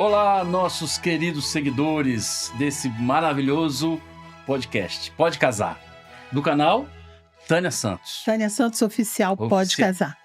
Olá, nossos queridos seguidores desse maravilhoso podcast, Pode Casar, do canal Tânia Santos. Tânia Santos Oficial, Pode Casar.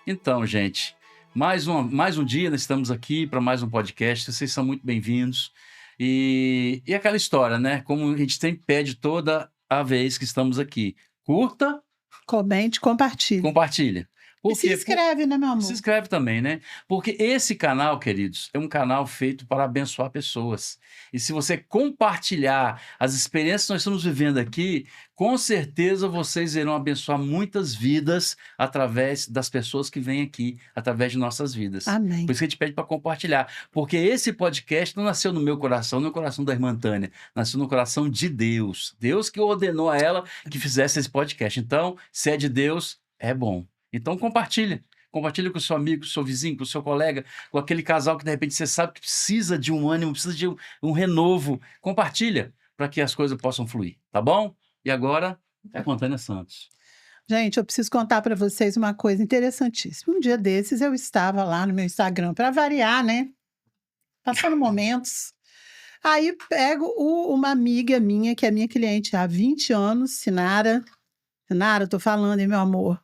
Então, gente, mais um dia nós estamos aqui para mais um podcast, vocês são muito bem-vindos. E aquela história, né? Como a gente sempre pede toda a vez que estamos aqui. Curta, comente, compartilha. E se inscreve, né, meu amor? Se inscreve também, né? Porque esse canal, queridos, é um canal feito para abençoar pessoas. E se você compartilhar as experiências que nós estamos vivendo aqui, com certeza vocês irão abençoar muitas vidas através das pessoas que vêm aqui, através de nossas vidas. Amém. Por isso que a gente pede para compartilhar. Porque esse podcast não nasceu no meu coração, no coração da irmã Tânia. Nasceu no coração de Deus. Deus que ordenou a ela que fizesse esse podcast. Então, se é de Deus, é bom. Então compartilha com o seu amigo, com o seu vizinho, com o seu colega, com aquele casal que de repente você sabe que precisa de um ânimo, precisa de um renovo. Compartilha para que as coisas possam fluir, tá bom? E agora é com a Tânia Santos. Gente, eu preciso contar para vocês uma coisa interessantíssima. Um dia desses eu estava lá no meu Instagram, para variar, né? Passando momentos. Aí pego uma amiga minha, que é minha cliente há 20 anos, Sinara. Sinara, eu tô falando, hein, meu amor?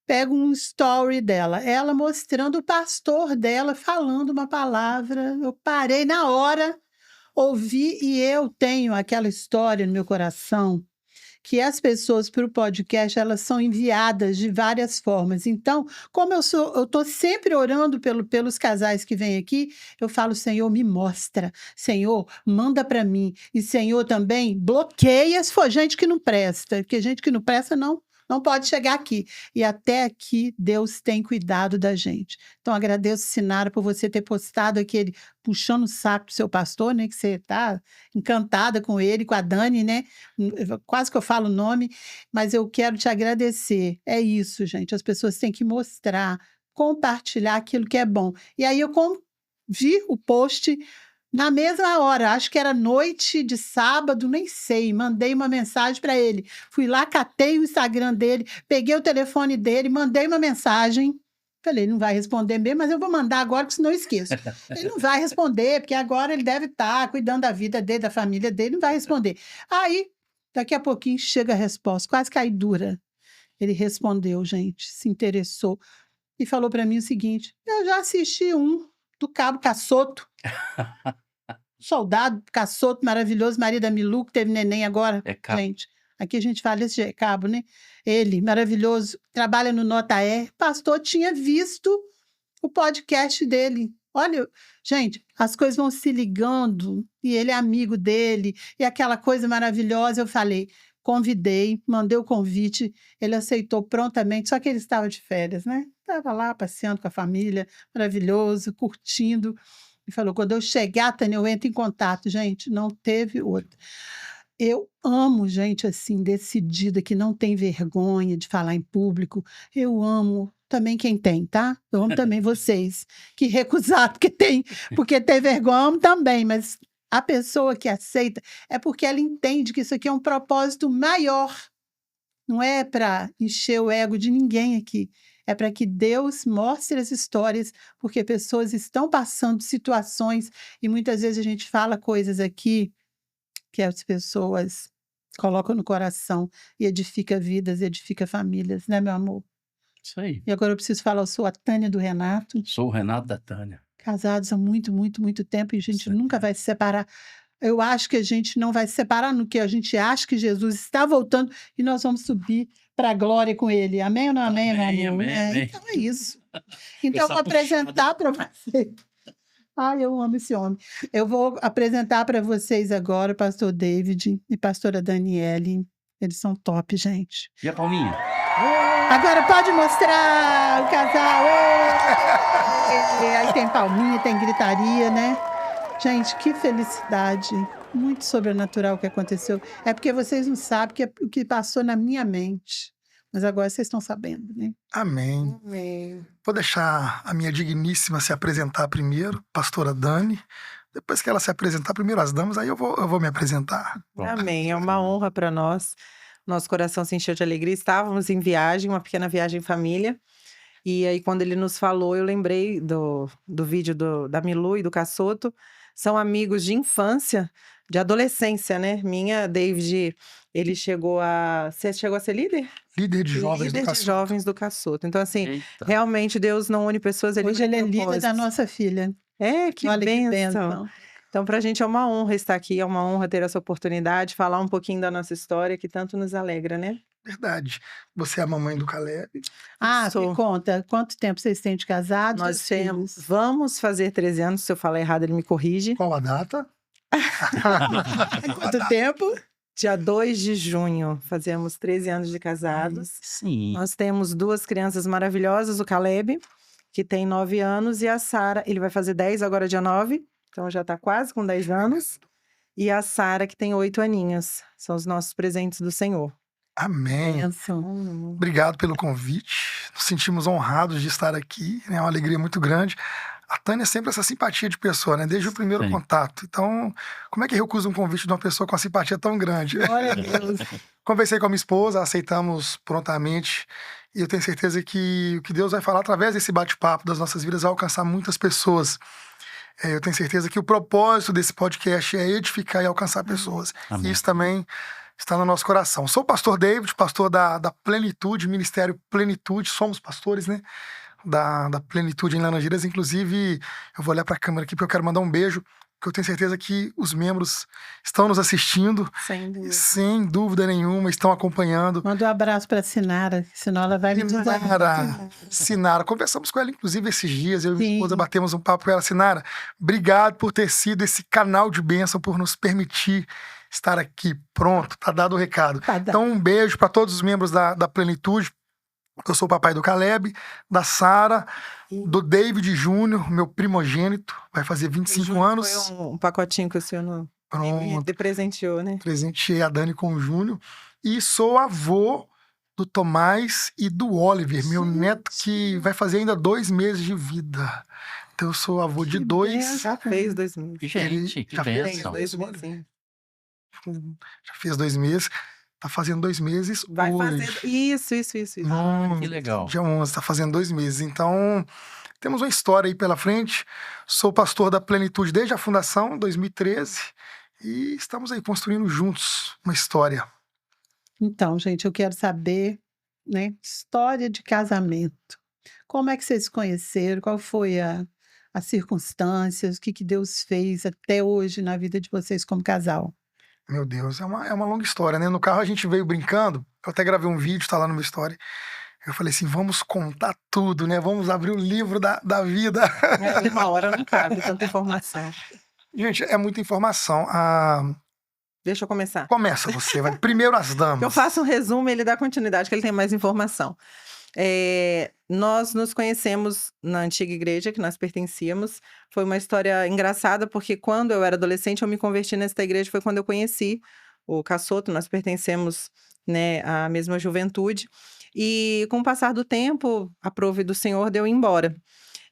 Pego um story dela, ela mostrando o pastor dela falando uma palavra. Eu parei na hora, ouvi, e eu tenho aquela história no meu coração que as pessoas para o podcast, elas são enviadas de várias formas. Então, como eu estou sempre orando pelos casais que vêm aqui, eu falo, Senhor, me mostra. Senhor, manda para mim. E Senhor também bloqueia se for gente que não presta, porque gente que não presta não pode chegar aqui. E até aqui, Deus tem cuidado da gente. Então, agradeço, Sinara, por você ter postado aquele puxando o saco do seu pastor, né? Que você está encantada com ele, com a Dani, né? Quase que eu falo o nome, mas eu quero te agradecer. É isso, gente. As pessoas têm que mostrar, compartilhar aquilo que é bom. E aí eu vi o post na mesma hora, acho que era noite de sábado, nem sei, mandei uma mensagem para ele. Fui lá, catei o Instagram dele, peguei o telefone dele, mandei uma mensagem. Falei, ele não vai responder mesmo, mas eu vou mandar agora, porque senão eu esqueço. Ele não vai responder, porque agora ele deve estar cuidando da vida dele, da família dele, não vai responder. Aí, daqui a pouquinho, chega a resposta, quase caí dura. Ele respondeu, gente, se interessou, e falou para mim o seguinte, eu já assisti um do Cabo Caçoto, soldado, caçoto, maravilhoso, marido da Milu, que teve neném agora, gente. Aqui a gente fala esse jeito, cabo, né? Ele, maravilhoso, trabalha no Nota E. Pastor tinha visto o podcast dele. Olha, gente, as coisas vão se ligando e ele é amigo dele e aquela coisa maravilhosa. Eu falei, convidei, mandei o convite, ele aceitou prontamente, só que ele estava de férias, né? Estava lá passeando com a família, maravilhoso, curtindo. E falou, quando eu chegar, Tânia, eu entro em contato. Gente, não teve outra. Eu amo gente assim, decidida, que não tem vergonha de falar em público. Eu amo também quem tem, tá? Eu amo também vocês que recusaram, porque tem vergonha, eu amo também, mas a pessoa que aceita é porque ela entende que isso aqui é um propósito maior. Não é para encher o ego de ninguém aqui. É para que Deus mostre as histórias, porque pessoas estão passando situações e muitas vezes a gente fala coisas aqui que as pessoas colocam no coração e edifica vidas, edifica famílias, né, meu amor? Isso aí. E agora eu preciso falar, eu sou a Tânia do Renato. Sou o Renato da Tânia. Casados há muito, muito, muito tempo e a gente nunca vai se separar. Eu acho que a gente não vai se separar no que a gente acha que Jesus está voltando e nós vamos subir para a glória com ele. Amém ou não amém, meu amor? Amém. Então é isso. Então eu vou apresentar para vocês. Ai, eu amo esse homem. Eu vou apresentar para vocês agora o pastor David e pastora Daniele. Eles são top, gente. E a Palminha? Agora pode mostrar o casal. Aí tem palminha, tem gritaria, né? Gente, que felicidade. Muito sobrenatural o que aconteceu. É porque vocês não sabem o que passou na minha mente. Mas agora vocês estão sabendo, né? Amém. Amém. Vou deixar a minha digníssima se apresentar primeiro, pastora Dani. Depois que ela se apresentar, primeiro as damas, aí eu vou me apresentar. Amém. É uma honra para nós. Nosso coração se encheu de alegria. Estávamos em viagem, uma pequena viagem em família. E aí, quando ele nos falou, eu lembrei do vídeo da Milu e do Cassoto. São amigos de infância, de adolescência, né? David, ele chegou a... Você chegou a ser líder? Líder de jovens Líder do de Cassoto. jovens do Cassoto. Então, assim, Eita. realmente Deus não une pessoas, ele Hoje une ele é líder da propósitos. nossa filha. É, que Olha que bênção. bênção. Então, para a gente é uma honra estar aqui, é uma honra ter essa oportunidade, falar um pouquinho da nossa história, que tanto nos alegra, né? Verdade. Você é a mamãe do Caleb. Ah, me Sou. conta, quanto tempo vocês têm de casados? Nós Os temos, filhos? vamos fazer 13 anos, se eu falar errado, ele me corrige. Qual a data? Quanto tempo? Dia 2 de junho, fazemos 13 anos de casados. Sim. Nós temos 2 crianças maravilhosas, o Caleb, que tem 9 anos, e a Sara, ele vai fazer 10 agora, dia 9, então já está quase com 10 anos. E a Sara, que tem 8 aninhos. São os nossos presentes do Senhor. Amém. Bênção. Obrigado pelo convite. Nos sentimos honrados de estar aqui. É uma alegria muito grande. A Tânia é sempre essa simpatia de pessoa, né? Desde o primeiro Sim. contato. Então, como é que recusa um convite de uma pessoa com uma simpatia tão grande? Glória a Deus. Conversei com a minha esposa, aceitamos prontamente. E eu tenho certeza que o que Deus vai falar através desse bate-papo das nossas vidas vai alcançar muitas pessoas. Eu tenho certeza que o propósito desse podcast é edificar e alcançar pessoas. Amém. Isso também está no nosso coração. Sou o pastor David, pastor da Plenitude, Ministério Plenitude. Somos pastores, né? Da Plenitude em Laranjeiras. Inclusive, eu vou olhar para a câmera aqui porque eu quero mandar um beijo, porque eu tenho certeza que os membros estão nos assistindo. Sem dúvida. Sem dúvida nenhuma, estão acompanhando. Manda um abraço para a Sinara, senão ela vai me dizer. Sinara, conversamos com ela inclusive esses dias, eu e minha Sim. esposa batemos um papo com ela. Sinara, obrigado por ter sido esse canal de bênção, por nos permitir estar aqui. Pronto, tá dado o recado. Tá, Então um beijo para todos os membros da Plenitude. Eu sou o papai do Caleb, da Sara, do David Júnior, meu primogênito, vai fazer 25 anos. Foi um pacotinho que o senhor não Pronto, me presenteou, né? presenteei a Dani com o Júnior. E sou avô do Tomás e do Oliver, meu neto que vai fazer ainda 2 meses de vida. Então eu sou avô de 2. Já fez 2 meses. Gente, que já fez bênção. Fez 2 meses. Já fez 2 meses. Tá fazendo 2 meses Vai hoje. fazer. Isso. Que legal. Dia 11, tá fazendo 2 meses. Então, temos uma história aí pela frente. Sou pastor da Plenitude desde a fundação, 2013. E estamos aí construindo juntos uma história. Então, gente, eu quero saber, né, história de casamento. Como é que vocês se conheceram? Qual foi as circunstâncias? O que Deus fez até hoje na vida de vocês como casal? Meu Deus, é uma longa história, né? No carro a gente veio brincando. Eu até gravei um vídeo, tá lá no meu story. Eu falei assim, vamos contar tudo, né? Vamos abrir o livro da vida. Uma hora não cabe tanta informação. Gente, é muita informação. Deixa eu começar. Começa você, vai. Primeiro as damas. Eu faço um resumo e ele dá continuidade, que ele tem mais informação. Nós nos conhecemos na antiga igreja que nós pertencíamos. Foi uma história engraçada, porque quando eu era adolescente, eu me converti nesta igreja, foi quando eu conheci o Cassoto, nós pertencemos, né, à mesma juventude. E com o passar do tempo, a prova do Senhor deu embora.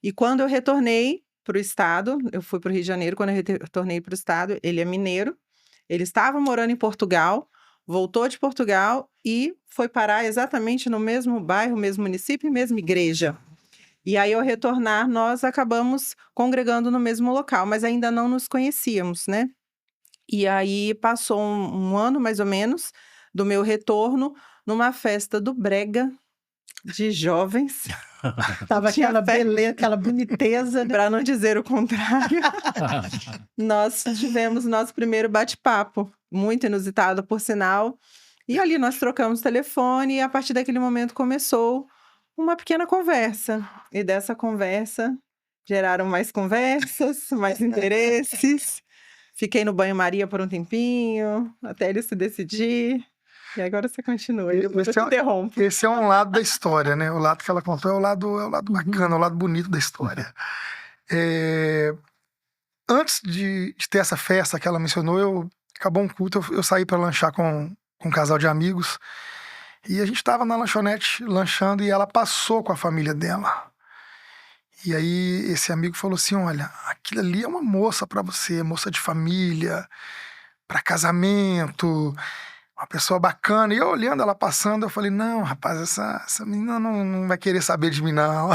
E quando eu retornei para o estado, eu fui para o Rio de Janeiro, quando eu retornei para o estado, ele é mineiro, ele estava morando em Portugal, voltou de Portugal e foi parar exatamente no mesmo bairro, mesmo município e mesma igreja. E aí, ao retornar, nós acabamos congregando no mesmo local, mas ainda não nos conhecíamos, né? E aí, passou um ano, mais ou menos, do meu retorno, numa festa do Brega, de jovens. Tava Tinha aquela fé. beleza, aquela boniteza, né? Para não dizer o contrário, nós tivemos nosso primeiro bate-papo, muito inusitado, por sinal. E ali nós trocamos telefone e a partir daquele momento começou uma pequena conversa. E dessa conversa geraram mais conversas, mais interesses. Fiquei no banho-maria por um tempinho, até ele se decidir. E agora você continua, eu te interrompo. Esse é um lado da história, né? O lado que ela contou é o lado bacana, o lado bonito da história. Antes de ter essa festa que ela mencionou, acabou um culto, eu saí para lanchar com um casal de amigos. E a gente estava na lanchonete lanchando e ela passou com a família dela. E aí esse amigo falou assim, olha, aquilo ali é uma moça para você, moça de família, para casamento, uma pessoa bacana. E eu olhando ela passando, eu falei, não, rapaz, essa menina não vai querer saber de mim, não.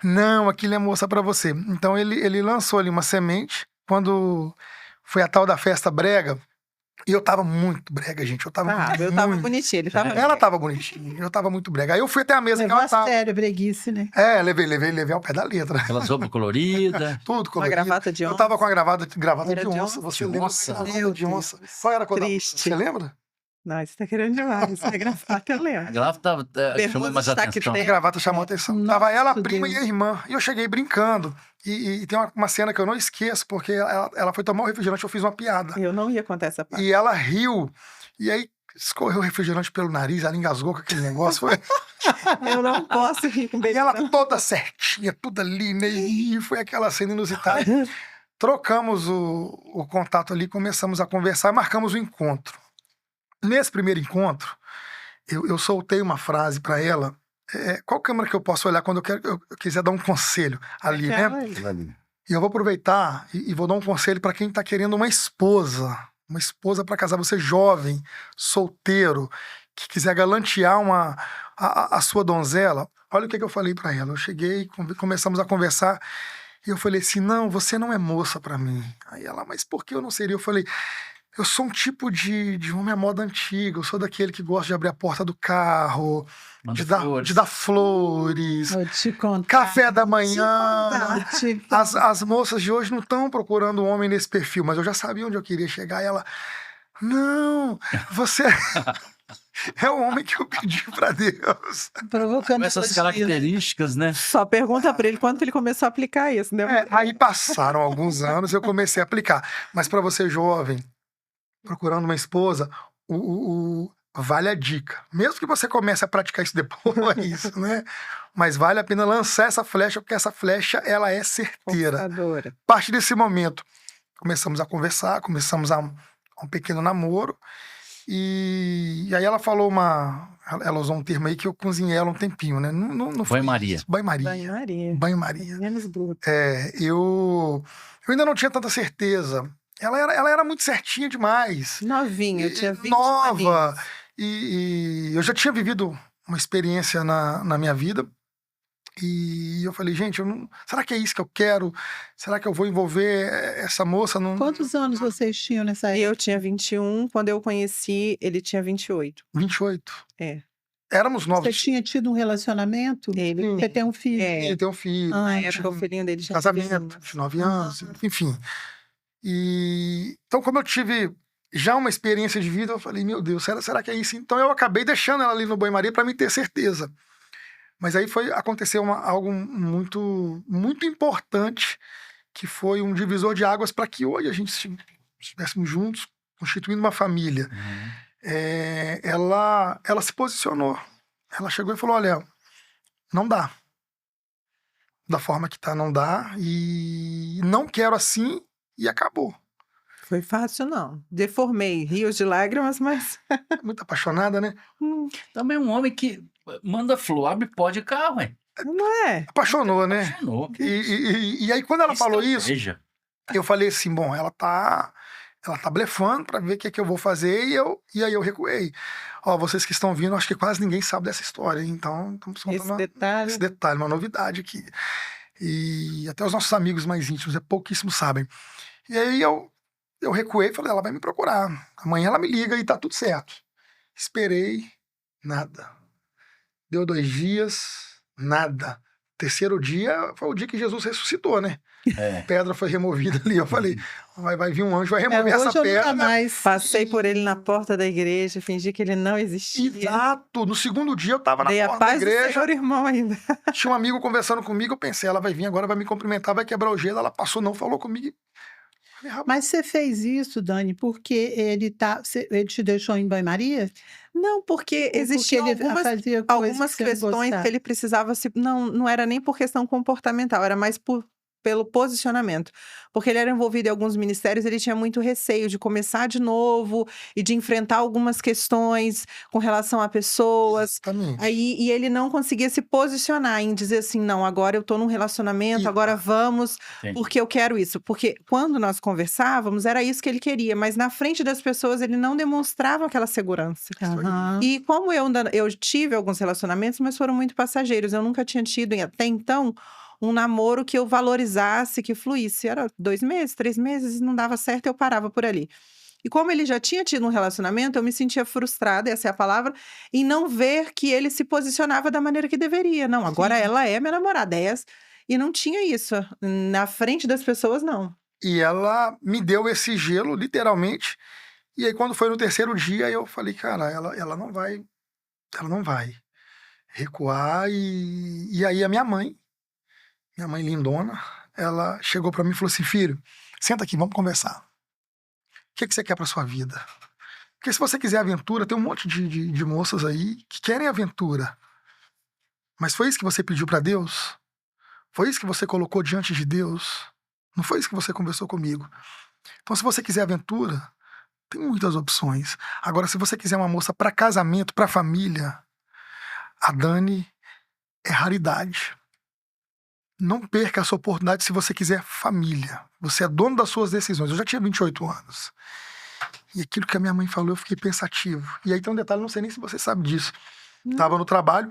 Não, aquilo é moça pra você. Então ele lançou ali uma semente. Quando foi a tal da festa brega, e eu tava muito brega, gente. Eu tava Eu tava muito. bonitinho, ele tava. Ela tava bonitinha, eu tava muito brega. Aí eu fui até a mesa que Levou ela a tava. sério, breguice, né? Levei ao pé da letra. Aquelas roupas coloridas. Tudo Uma colorido. gravata de Eu onça. tava com a gravata Era de de onça. onça? Você De lembra onça? da gravata Meu de onça? Deus. Qual era a cor da... Triste. Você lembra? Não, você tá querendo demais. A gravata eu A lembro. gravata chamou mais destaque atenção. A tem. gravata chamou a atenção. Nossa, Tava ela, a prima e Deus. a irmã. E eu cheguei brincando. E tem uma cena que eu não esqueço, porque ela foi tomar o refrigerante, eu fiz uma piada. Eu não ia contar essa parte. E ela riu. E aí escorreu o refrigerante pelo nariz, ela engasgou com aquele negócio. Eu não posso rir com E bebê. ela toda certinha, tudo ali, né? E foi aquela cena inusitada. Trocamos o contato ali, começamos a conversar, marcamos o encontro. Nesse primeiro encontro, eu soltei uma frase para ela. Qual câmera que eu posso olhar quando eu quiser dar um conselho ali, né? E eu vou aproveitar e vou dar um conselho para quem está querendo uma esposa para casar, você jovem, solteiro, que quiser galantear a sua donzela. Olha o que eu falei para ela. Eu cheguei, começamos a conversar e eu falei assim, não, você não é moça para mim. Aí ela, mas por que eu não seria? Eu falei, eu sou um tipo de homem à moda antiga, eu sou daquele que gosta de abrir a porta do carro, Manda de dar flores, Vou te contar. café da manhã. Vou te contar. As moças de hoje não estão procurando um homem nesse perfil, mas eu já sabia onde eu queria chegar. E ela, não, você é o homem que eu pedi para Deus. Provocando Com essas elogios. características, né? Só pergunta pra ele quando que ele começou a aplicar isso, né? Aí passaram alguns anos e eu comecei a aplicar. Mas para você jovem, procurando uma esposa, vale a dica. Mesmo que você comece a praticar isso depois, né? Mas vale a pena lançar essa flecha, porque essa flecha, ela é certeira. Conquistadora. A partir desse momento, começamos a conversar, começamos um pequeno namoro. E aí ela falou ela usou um termo aí que eu cozinhei ela um tempinho, né? Não foi Banho-maria. isso. Banho-maria. Banho-maria. Banho-maria. Menos bruto. Eu ainda não tinha tanta certeza. Ela era muito certinha demais. Novinha, eu tinha 20 Nova. aninhos. E eu já tinha vivido uma experiência na minha vida. E eu falei, gente, será que é isso que eu quero? Será que eu vou envolver essa moça? Quantos anos vocês tinham nessa época? Eu tinha 21, quando eu conheci, ele tinha 28. 28. É. Éramos Você novos. tinha tido um relacionamento? Ele Sim. Você tem um filho? É. Ele tem um filho, Ah, Na época, o filhinho dele tinha casamento, 19 anos, enfim. E então, como eu tive já uma experiência de vida, eu falei, meu Deus, será que é isso? Então eu acabei deixando ela ali no banho-maria para me ter certeza. Mas aí aconteceu algo muito, muito importante, que foi um divisor de águas para que hoje a gente estivéssemos juntos, constituindo uma família. Ela se posicionou. Ela chegou e falou, olha, não dá. Da forma que tá, não dá. E não quero assim, e acabou. Foi fácil, não. Deformei rios de lágrimas, mas Muito apaixonada, né? Também um homem que manda flor, abre pó de carro, hein? não é. Apaixonou, né? Apaixonou. E aí, quando ela falou isso, Estratégia. eu falei assim, bom, ela tá blefando pra ver o que é que eu vou fazer, e aí eu recuei. Ó, vocês que estão vindo, acho que quase ninguém sabe dessa história, então estamos Esse contando detalhe. esse detalhe, uma novidade aqui. E até os nossos amigos mais íntimos, pouquíssimos sabem. E aí eu recuei e falei, ela vai me procurar. Amanhã ela me liga e tá tudo certo. Esperei, nada. Deu 2 dias, nada. Terceiro dia foi o dia que Jesus ressuscitou, né? A pedra foi removida ali. Eu falei, vai vir um anjo, vai remover hoje essa eu nunca pedra. mais. Passei por ele na porta da igreja, fingi que ele não existia. Exato. No segundo dia eu tava na Dei a porta da paz do igreja. Senhor, irmão, ainda. Tinha um amigo conversando comigo. Eu pensei, ela vai vir agora, vai me cumprimentar, vai quebrar o gelo. Ela passou, não falou comigo. Falei, rapaz, Mas você fez isso, Dani, porque ele te deixou em banho-maria? Não, porque Ou existiam porque ele algumas fazia coisas algumas que você não questões gostava? que ele precisava se não era nem por questão comportamental, era mais por pelo posicionamento. Porque ele era envolvido em alguns ministérios, ele tinha muito receio de começar de novo e de enfrentar algumas questões com relação a pessoas. Exatamente. E ele não conseguia se posicionar em dizer assim, não, agora eu tô num relacionamento, E- agora vamos, Entendi. porque eu quero isso. Porque quando nós conversávamos, era isso que ele queria, mas na frente das pessoas ele não demonstrava aquela segurança. Aham. E como eu tive alguns relacionamentos, mas foram muito passageiros. Eu nunca tinha tido, até então, um namoro que eu valorizasse, que fluísse. Era 2 meses, 3 meses, não dava certo, eu parava por ali. E como ele já tinha tido um relacionamento, eu me sentia frustrada, essa é a palavra, em não ver que ele se posicionava da maneira que deveria. Não, agora Sim. ela é minha namorada. E não tinha isso. Na frente das pessoas, não. E ela me deu esse gelo, literalmente. E aí, quando foi no terceiro dia, eu falei, cara, ela não vai recuar. E aí, a minha mãe lindona, ela chegou pra mim e falou assim: filho, senta aqui, vamos conversar. O que você quer pra sua vida? Porque se você quiser aventura, tem um monte de moças aí que querem aventura. Mas foi isso que você pediu pra Deus? Foi isso que você colocou diante de Deus? Não foi isso que você conversou comigo? Então, se você quiser aventura, tem muitas opções. Agora, se você quiser uma moça pra casamento, pra família, a Dani é raridade. Não perca essa oportunidade se você quiser família. Você é dono das suas decisões. Eu já tinha 28 anos. E aquilo que a minha mãe falou, eu fiquei pensativo. E aí tem um detalhe, não sei nem se você sabe disso. Tava no trabalho.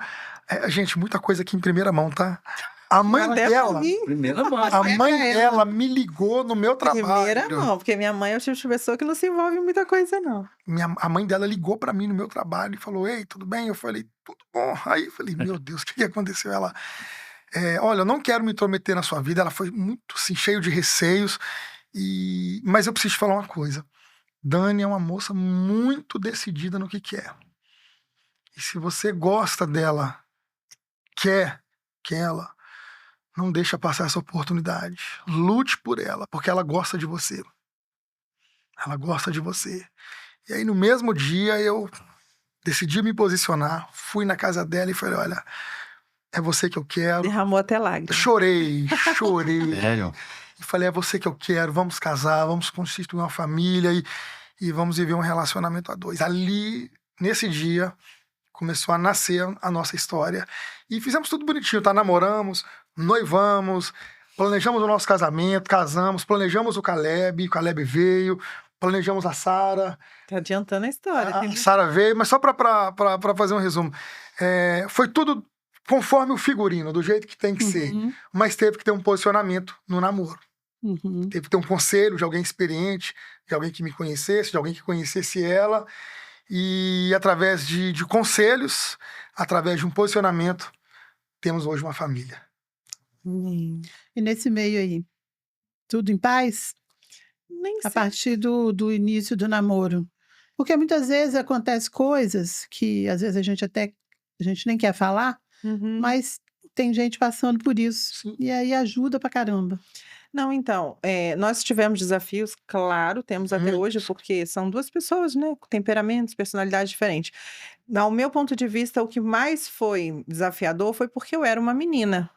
Gente, muita coisa aqui em primeira mão, tá? A mãe Até pra dela, mim, Primeira mão. a mãe ela. dela me ligou no meu primeira trabalho. mão, porque minha mãe é o tipo de pessoa que não se envolve em muita coisa, não. A mãe dela ligou pra mim no meu trabalho e falou: ei, tudo bem? Eu falei: tudo bom. Aí eu falei: meu Deus, o que aconteceu? Ela: olha, eu não quero me intrometer na sua vida. Ela foi muito, assim, cheio de receios. Mas eu preciso te falar uma coisa. Dani é uma moça muito decidida no que quer. E se você gosta dela, quer ela, não deixa passar essa oportunidade. Lute por ela, porque ela gosta de você. Ela gosta de você. E aí, no mesmo dia, eu decidi me posicionar, fui na casa dela e falei: olha, é você que eu quero. Derramou até lágrimas. Chorei. Sério? E falei: é você que eu quero, vamos casar, vamos constituir uma família e vamos viver um relacionamento a dois. Ali, nesse dia, começou a nascer a nossa história. E fizemos tudo bonitinho, tá? Namoramos, noivamos, planejamos o nosso casamento, casamos, planejamos o Caleb veio, planejamos a Sara. Tá adiantando a história. A Sara veio, mas só pra fazer um resumo. Foi tudo conforme o figurino, do jeito que tem que ser. Uhum, Mas teve que ter um posicionamento no namoro. uhum. Teve que ter um conselho de alguém experiente, de alguém que me conhecesse, de alguém que conhecesse ela. E através de conselhos, através de um posicionamento, temos hoje uma família. E nesse meio aí, tudo em paz? Nem A sei. partir do início do namoro. Porque muitas vezes acontecem coisas que às vezes a gente nem quer falar, Uhum. mas tem gente passando por isso. Sim. E aí ajuda pra caramba. Não, então, nós tivemos desafios, claro, temos até hoje, Muitos. porque são 2 pessoas, né, com temperamentos, personalidades diferentes. Ao meu ponto de vista, o que mais foi desafiador foi porque eu era uma menina.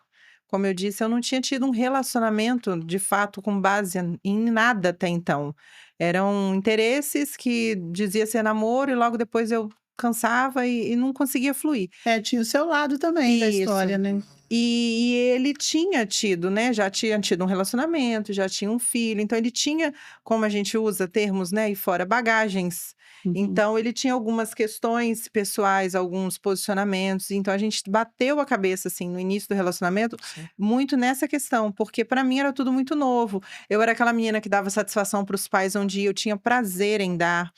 Como eu disse, eu não tinha tido um relacionamento, de fato, com base em nada até então. Eram interesses que dizia ser namoro e logo depois eu cansava e não conseguia fluir. Tinha o seu lado também da Isso. história, né? E ele tinha tido, né, já tinha tido um relacionamento, já tinha um filho, então ele tinha, como a gente usa termos, né, e fora bagagens. Uhum. Então ele tinha algumas questões pessoais, alguns posicionamentos, então a gente bateu a cabeça, assim, no início do relacionamento, Sim. muito nessa questão, porque para mim era tudo muito novo. Eu era aquela menina que dava satisfação para os pais onde eu tinha prazer em dar.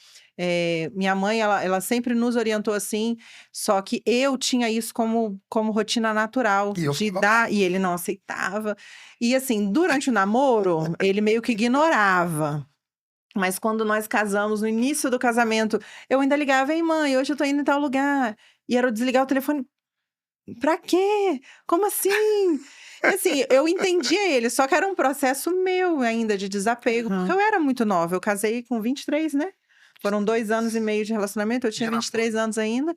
Minha mãe, ela sempre nos orientou assim, só que eu tinha isso como rotina natural E eu de ficava- dar, e ele não aceitava. E assim, durante o namoro, ele meio que ignorava. Mas quando nós casamos, no início do casamento, eu ainda ligava: ei, mãe, hoje eu tô indo em tal lugar. E era eu desligar o telefone. Pra quê? Como assim? E assim, eu entendia ele, só que era um processo meu ainda de desapego, porque eu era muito nova. Eu casei com 23, né? Foram 2 anos e meio de relacionamento, eu tinha De 23 anos ainda.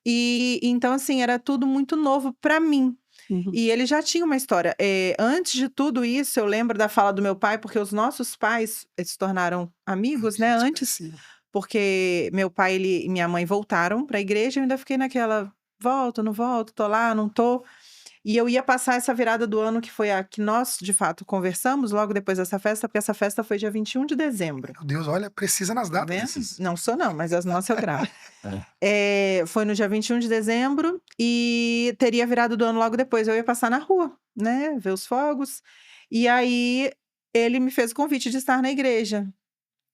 E então, assim, era tudo muito novo pra mim. Uhum. E ele já tinha uma história. Antes de tudo isso, eu lembro da fala do meu pai, porque os nossos pais se tornaram amigos, né? Antes, Expressivo. porque meu pai e minha mãe voltaram para a igreja, eu ainda fiquei naquela, volto, não volto, tô lá, não tô. E eu ia passar essa virada do ano, que foi a que nós, de fato, conversamos logo depois dessa festa, porque essa festa foi dia 21 de dezembro. Meu Deus, olha, precisa nas Tá datas. vendo? Esses- Não sou não, mas as nossas eu gravo. É. Foi no dia 21 de dezembro e teria virado do ano logo depois. Eu ia passar na rua, né? Ver os fogos. E aí ele me fez o convite de estar na igreja.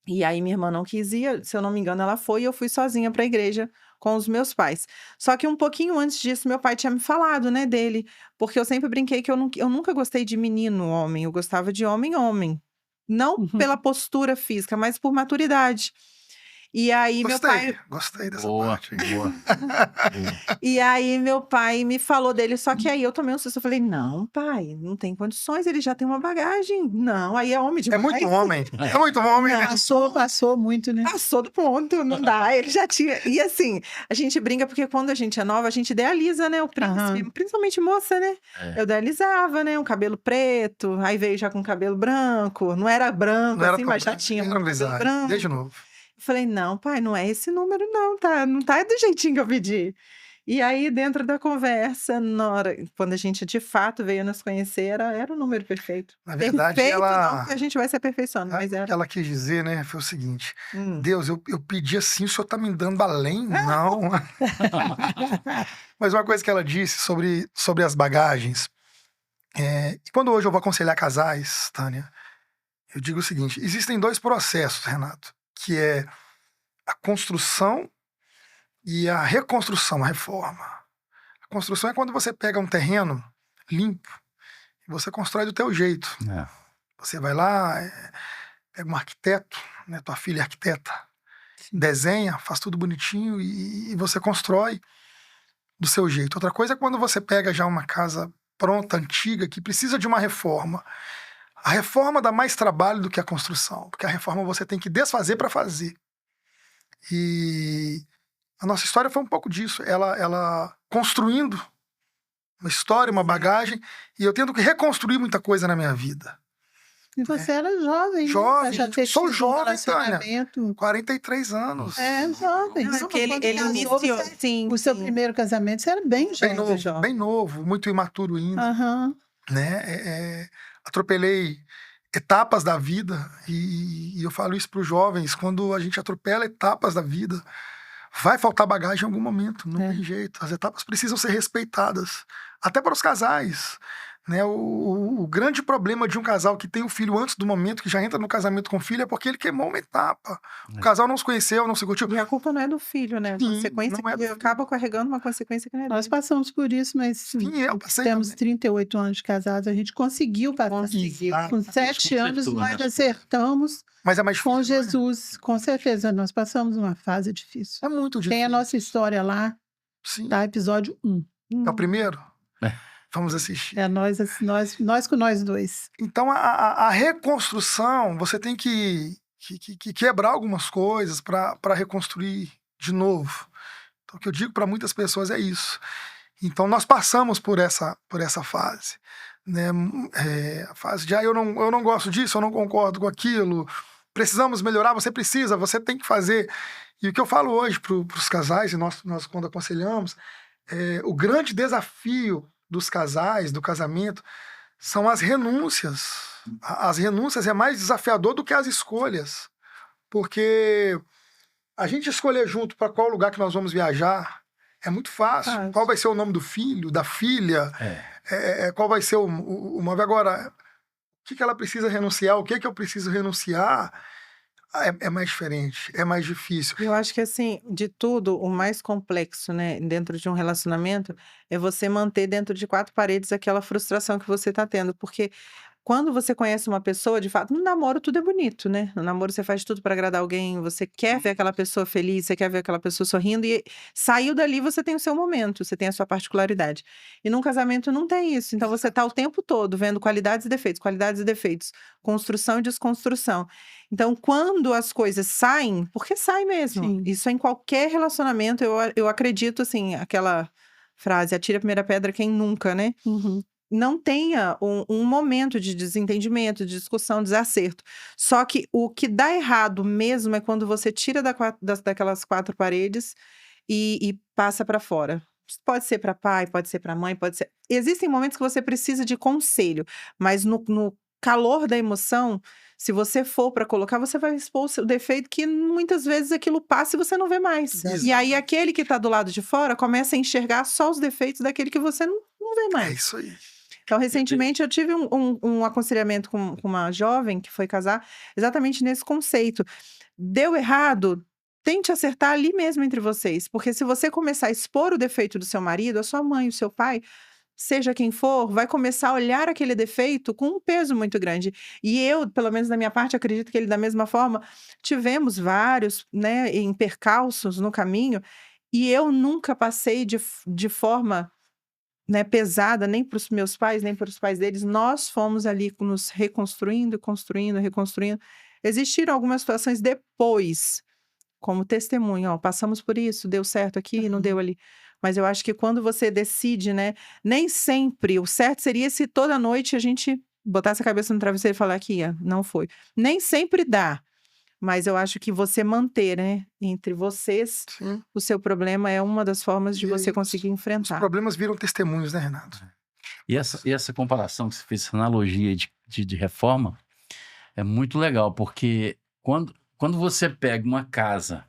E aí minha irmã não quis ir, se eu não me engano, ela foi e eu fui sozinha para a igreja com os meus pais. Só que um pouquinho antes disso, meu pai tinha me falado, né, dele, porque eu sempre brinquei que eu nunca gostei de menino homem, eu gostava de homem homem. Não Uhum. pela postura física, mas por maturidade. E aí meu pai Gostei dessa Boa, parte. boa. E aí meu pai me falou dele, só que aí eu tomei um susto, eu falei: "Não, pai, não tem condições, ele já tem uma bagagem. Não, aí é homem É demais". muito homem. É muito homem, né? Passou muito, né? Passou do ponto, não dá, ele já tinha e assim, a gente brinca porque quando a gente é nova, a gente idealiza, né, o príncipe, Aham. principalmente moça, né. É. Eu idealizava, né, um cabelo preto, aí veio já com cabelo branco, não era branco Não era assim, tão mas já branco, tinha era um muito cabelo grisalho. branco. Desde novo. Eu falei: "Não, pai, não é esse número não, tá? Não tá do jeitinho que eu pedi". E aí, dentro da conversa, quando a gente de fato veio nos conhecer, era o número perfeito. Na verdade, Perfeito não, ela, porque a gente vai se aperfeiçoando, mas o era. que ela quis dizer, né, foi o seguinte: Hum. Deus, eu pedi assim, o senhor tá me dando além? Não. Mas uma coisa que ela disse sobre as bagagens, e quando hoje eu vou aconselhar casais, Tânia, eu digo o seguinte: existem dois processos, Renato, que é a construção e a reconstrução, a reforma. A construção é quando você pega um terreno limpo e você constrói do teu jeito. É. Você vai lá, pega um arquiteto, né, tua filha é arquiteta, desenha, faz tudo bonitinho e você constrói do seu jeito. Outra coisa é quando você pega já uma casa pronta, antiga, que precisa de uma reforma. A reforma dá mais trabalho do que a construção, porque a reforma você tem que desfazer para fazer. E a nossa história foi um pouco disso. Ela construindo uma história, uma bagagem, e eu tendo que reconstruir muita coisa na minha vida. E você era jovem, né? Jovem, Já ter sou tido um jovem, Tânia. relacionamento. 43 anos. É, jovem. Não, é Não, porque ele quando ele casou, iniciou você- sim, O seu sim. primeiro casamento, você era bem jovem. Bem novo, muito imaturo ainda. Aham. Né? Atropelei etapas da vida e eu falo isso para os jovens: quando a gente atropela etapas da vida, vai faltar bagagem em algum momento, não tem jeito. As etapas precisam ser respeitadas, até para os casais. Né? O grande problema de um casal que tem um filho antes do momento, que já entra no casamento com o filho, é porque ele queimou uma etapa. O casal não se conheceu, não se curtiu. E a culpa não é do filho, né? A Sim, consequência não é do que filho. acaba carregando uma consequência que não é Nós dele. passamos por isso, mas Sim, eu passei temos também. 38 anos de casados, a gente conseguiu passar. Conseguiu. Com 7 anos, consertou, nós né? acertamos Mas é mais com difícil, né? Jesus. Com certeza, nós passamos uma fase difícil. É muito difícil. Tem a nossa história lá, Sim. tá? Episódio 1. É o primeiro? Vamos assistir. É nós com nós dois. Então, a reconstrução, você tem que quebrar algumas coisas para reconstruir de novo. Então, o que eu digo para muitas pessoas é isso. Então, nós passamos por essa fase. Né? A fase de, eu não gosto disso, eu não concordo com aquilo, precisamos melhorar, você precisa, você tem que fazer. E o que eu falo hoje para os casais, e nós quando aconselhamos, o grande desafio dos casais, do casamento, são as renúncias. As renúncias é mais desafiador do que as escolhas. Porque a gente escolher junto para qual lugar que nós vamos viajar é muito fácil. Fácil. Qual vai ser o nome do filho, da filha, qual vai ser o móvel. Agora, o que ela precisa renunciar, o que eu preciso renunciar, é mais diferente, é mais difícil. Eu acho que, assim, de tudo, o mais complexo, né, dentro de um relacionamento, é você manter dentro de 4 paredes aquela frustração que você tá tendo, porque quando você conhece uma pessoa, de fato, no namoro tudo é bonito, né? No namoro você faz tudo para agradar alguém, você quer ver aquela pessoa feliz, você quer ver aquela pessoa sorrindo e saiu dali você tem o seu momento, você tem a sua particularidade. E num casamento não tem isso. Então você tá o tempo todo vendo qualidades e defeitos, construção e desconstrução. Então quando as coisas saem, porque sai mesmo. Sim. Isso é em qualquer relacionamento, eu acredito assim, aquela frase, atira a primeira pedra quem nunca, né? Uhum. Não tenha um momento de desentendimento, de discussão, desacerto. Só que o que dá errado mesmo é quando você tira daquelas 4 paredes e passa para fora. Pode ser para pai, pode ser para mãe, pode ser. Existem momentos que você precisa de conselho, mas no calor da emoção, se você for para colocar, você vai expor o seu defeito, que muitas vezes aquilo passa e você não vê mais. Exato. E aí aquele que está do lado de fora começa a enxergar só os defeitos daquele que você não vê É mais. isso aí. Então, recentemente, eu tive um aconselhamento com uma jovem que foi casar, exatamente nesse conceito. Deu errado, tente acertar ali mesmo entre vocês. Porque se você começar a expor o defeito do seu marido, a sua mãe, o seu pai, seja quem for, vai começar a olhar aquele defeito com um peso muito grande. E eu, pelo menos da minha parte, acredito que ele, da mesma forma, tivemos vários, né, percalços no caminho, e eu nunca passei de forma, né, pesada, nem para os meus pais, nem para os pais deles. Nós fomos ali nos reconstruindo, construindo, reconstruindo. Existiram algumas situações depois, como testemunho, ó, passamos por isso, deu certo aqui, não deu ali. Mas eu acho que quando você decide, né, nem sempre, o certo seria se toda noite a gente botasse a cabeça no travesseiro e falar que ia, não foi. Nem sempre dá, mas eu acho que você manter, né, entre vocês, Sim. o seu problema é uma das formas de E você aí, conseguir Os enfrentar. problemas viram testemunhos, né, Renato? E essa comparação que você fez, essa analogia de reforma, é muito legal, porque quando você pega uma casa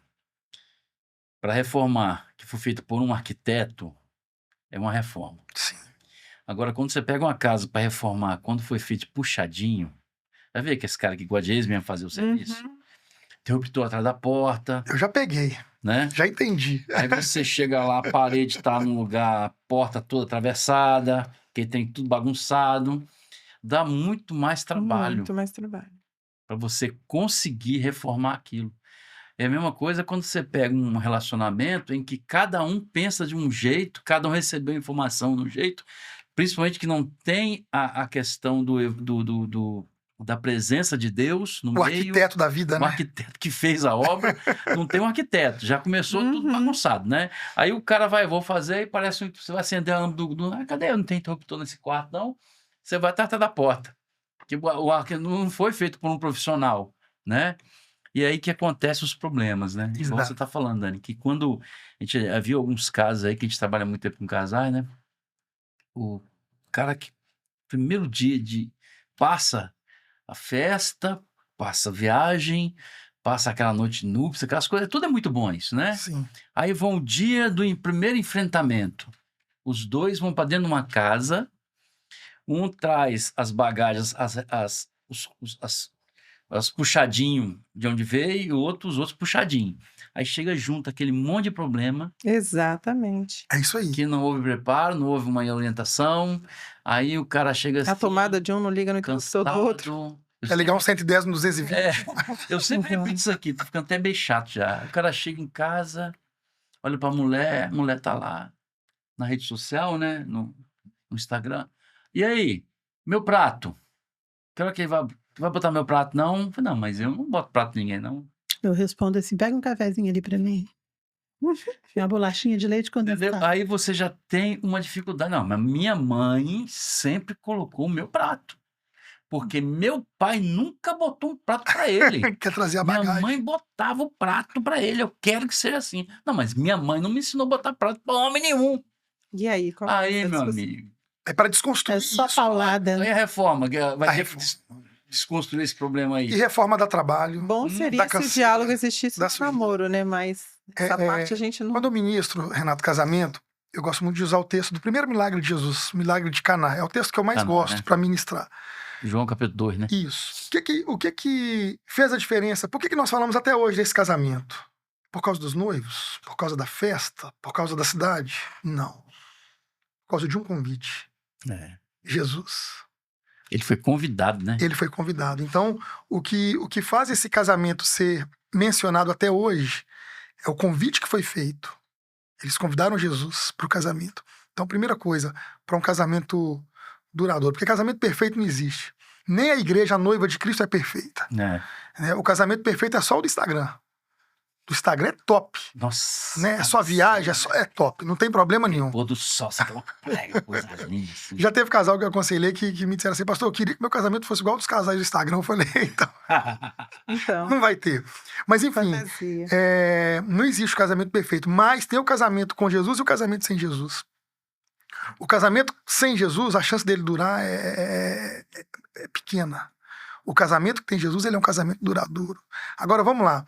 para reformar, que foi feita por um arquiteto, é uma reforma. Sim. Agora, quando você pega uma casa para reformar, quando foi feito puxadinho, vai ver que esse cara que gosta de eles mesmo fazer o serviço. Uhum. Interruptor atrás da porta, Eu já peguei, né? já entendi. Aí você chega lá, a parede tá num lugar, a porta toda atravessada, que tem tudo bagunçado. Dá muito mais trabalho Muito mais trabalho. para você conseguir reformar aquilo. É a mesma coisa quando você pega um relacionamento em que cada um pensa de um jeito, cada um recebeu informação de um jeito, principalmente que não tem a questão da presença de Deus no O meio. arquiteto da vida, O né? arquiteto que fez a obra, não tem um arquiteto, já começou tudo Uhum. bagunçado, né? Aí o cara vai, vou fazer, e parece que você vai acender a lâmpada cadê? Eu não tenho interruptor nesse quarto, não. Você vai atrás da porta. Que o arquiteto não foi feito por um profissional, né? E aí que acontecem os problemas, né? Igual Exato. você está falando, Dani, que quando a gente viu alguns casos aí, que a gente trabalha muito tempo com casais, né? O cara que, primeiro dia passa a festa, passa a viagem, passa aquela noite de núpcias, aquelas coisas, tudo é muito bom isso, né? Sim. Aí vão o dia do primeiro enfrentamento. Os dois vão para dentro de uma casa, um traz as bagagens, as puxadinho de onde veio, e o outro, os outros puxadinho. Aí chega junto aquele monte de problema, Exatamente. É isso aí. que não houve preparo, não houve uma orientação, aí o cara chega A tomada de um não liga no interruptor do outro. cansado. É ligar um 110 no 220. Eu sempre Uhum. repito isso aqui, tô ficando até bem chato já. O cara chega em casa, olha pra mulher, a mulher tá lá na rede social, né? No Instagram. E aí, meu prato? Quero que vai botar meu prato, não? Eu falei, não, mas eu não boto prato de ninguém, não. Eu respondo assim: pega um cafezinho ali pra mim. Uma bolachinha de leite Entendeu? condensado. Aí você já tem uma dificuldade. Não, mas minha mãe sempre colocou o meu prato. Porque meu pai nunca botou um prato para ele. Quer trazer a Minha bagagem. mãe botava o prato para ele. Eu quero que seja assim. Não, mas minha mãe não me ensinou a botar prato para homem nenhum. E aí, qual Aí, é a meu discussão? amigo. É para desconstruir É só isso. paulada. Aí a reforma, que vai A ter que reforma. desconstruir esse problema E aí. reforma dá trabalho. Bom da seria se o canseira, diálogo existisse da no sujeira. namoro, né? Mas essa parte a gente não... Quando eu ministro, Renato, casamento, eu gosto muito de usar o texto do primeiro milagre de Jesus, milagre de Caná. É o texto que eu mais Caná, gosto né? para ministrar. João capítulo 2, né? Isso. O que que fez a diferença? Por que nós falamos até hoje desse casamento? Por causa dos noivos? Por causa da festa? Por causa da cidade? Não. Por causa de um convite. É. Jesus. Ele foi convidado, né? Ele foi convidado. Então, o que faz esse casamento ser mencionado até hoje é o convite que foi feito. Eles convidaram Jesus para o casamento. Então, primeira coisa, para um casamento duradouro, porque casamento perfeito não existe. Nem a igreja, a noiva de Cristo é perfeita. É. Né? O casamento perfeito é só o do Instagram. do Instagram é top. Nossa. Né? É só viagem, é top, não tem problema nenhum. Pôr do sol, sabe? Aquela pega, coisa linda. Assim. Já teve casal que eu aconselhei que me disseram assim, pastor, eu queria que meu casamento fosse igual dos casais do Instagram. Eu falei, então, Então, não vai ter. Mas enfim, fantasia. não existe o casamento perfeito, mas tem o casamento com Jesus e o casamento sem Jesus. O casamento sem Jesus, a chance dele durar é pequena. O casamento que tem Jesus, ele é um casamento duradouro. Agora, vamos lá.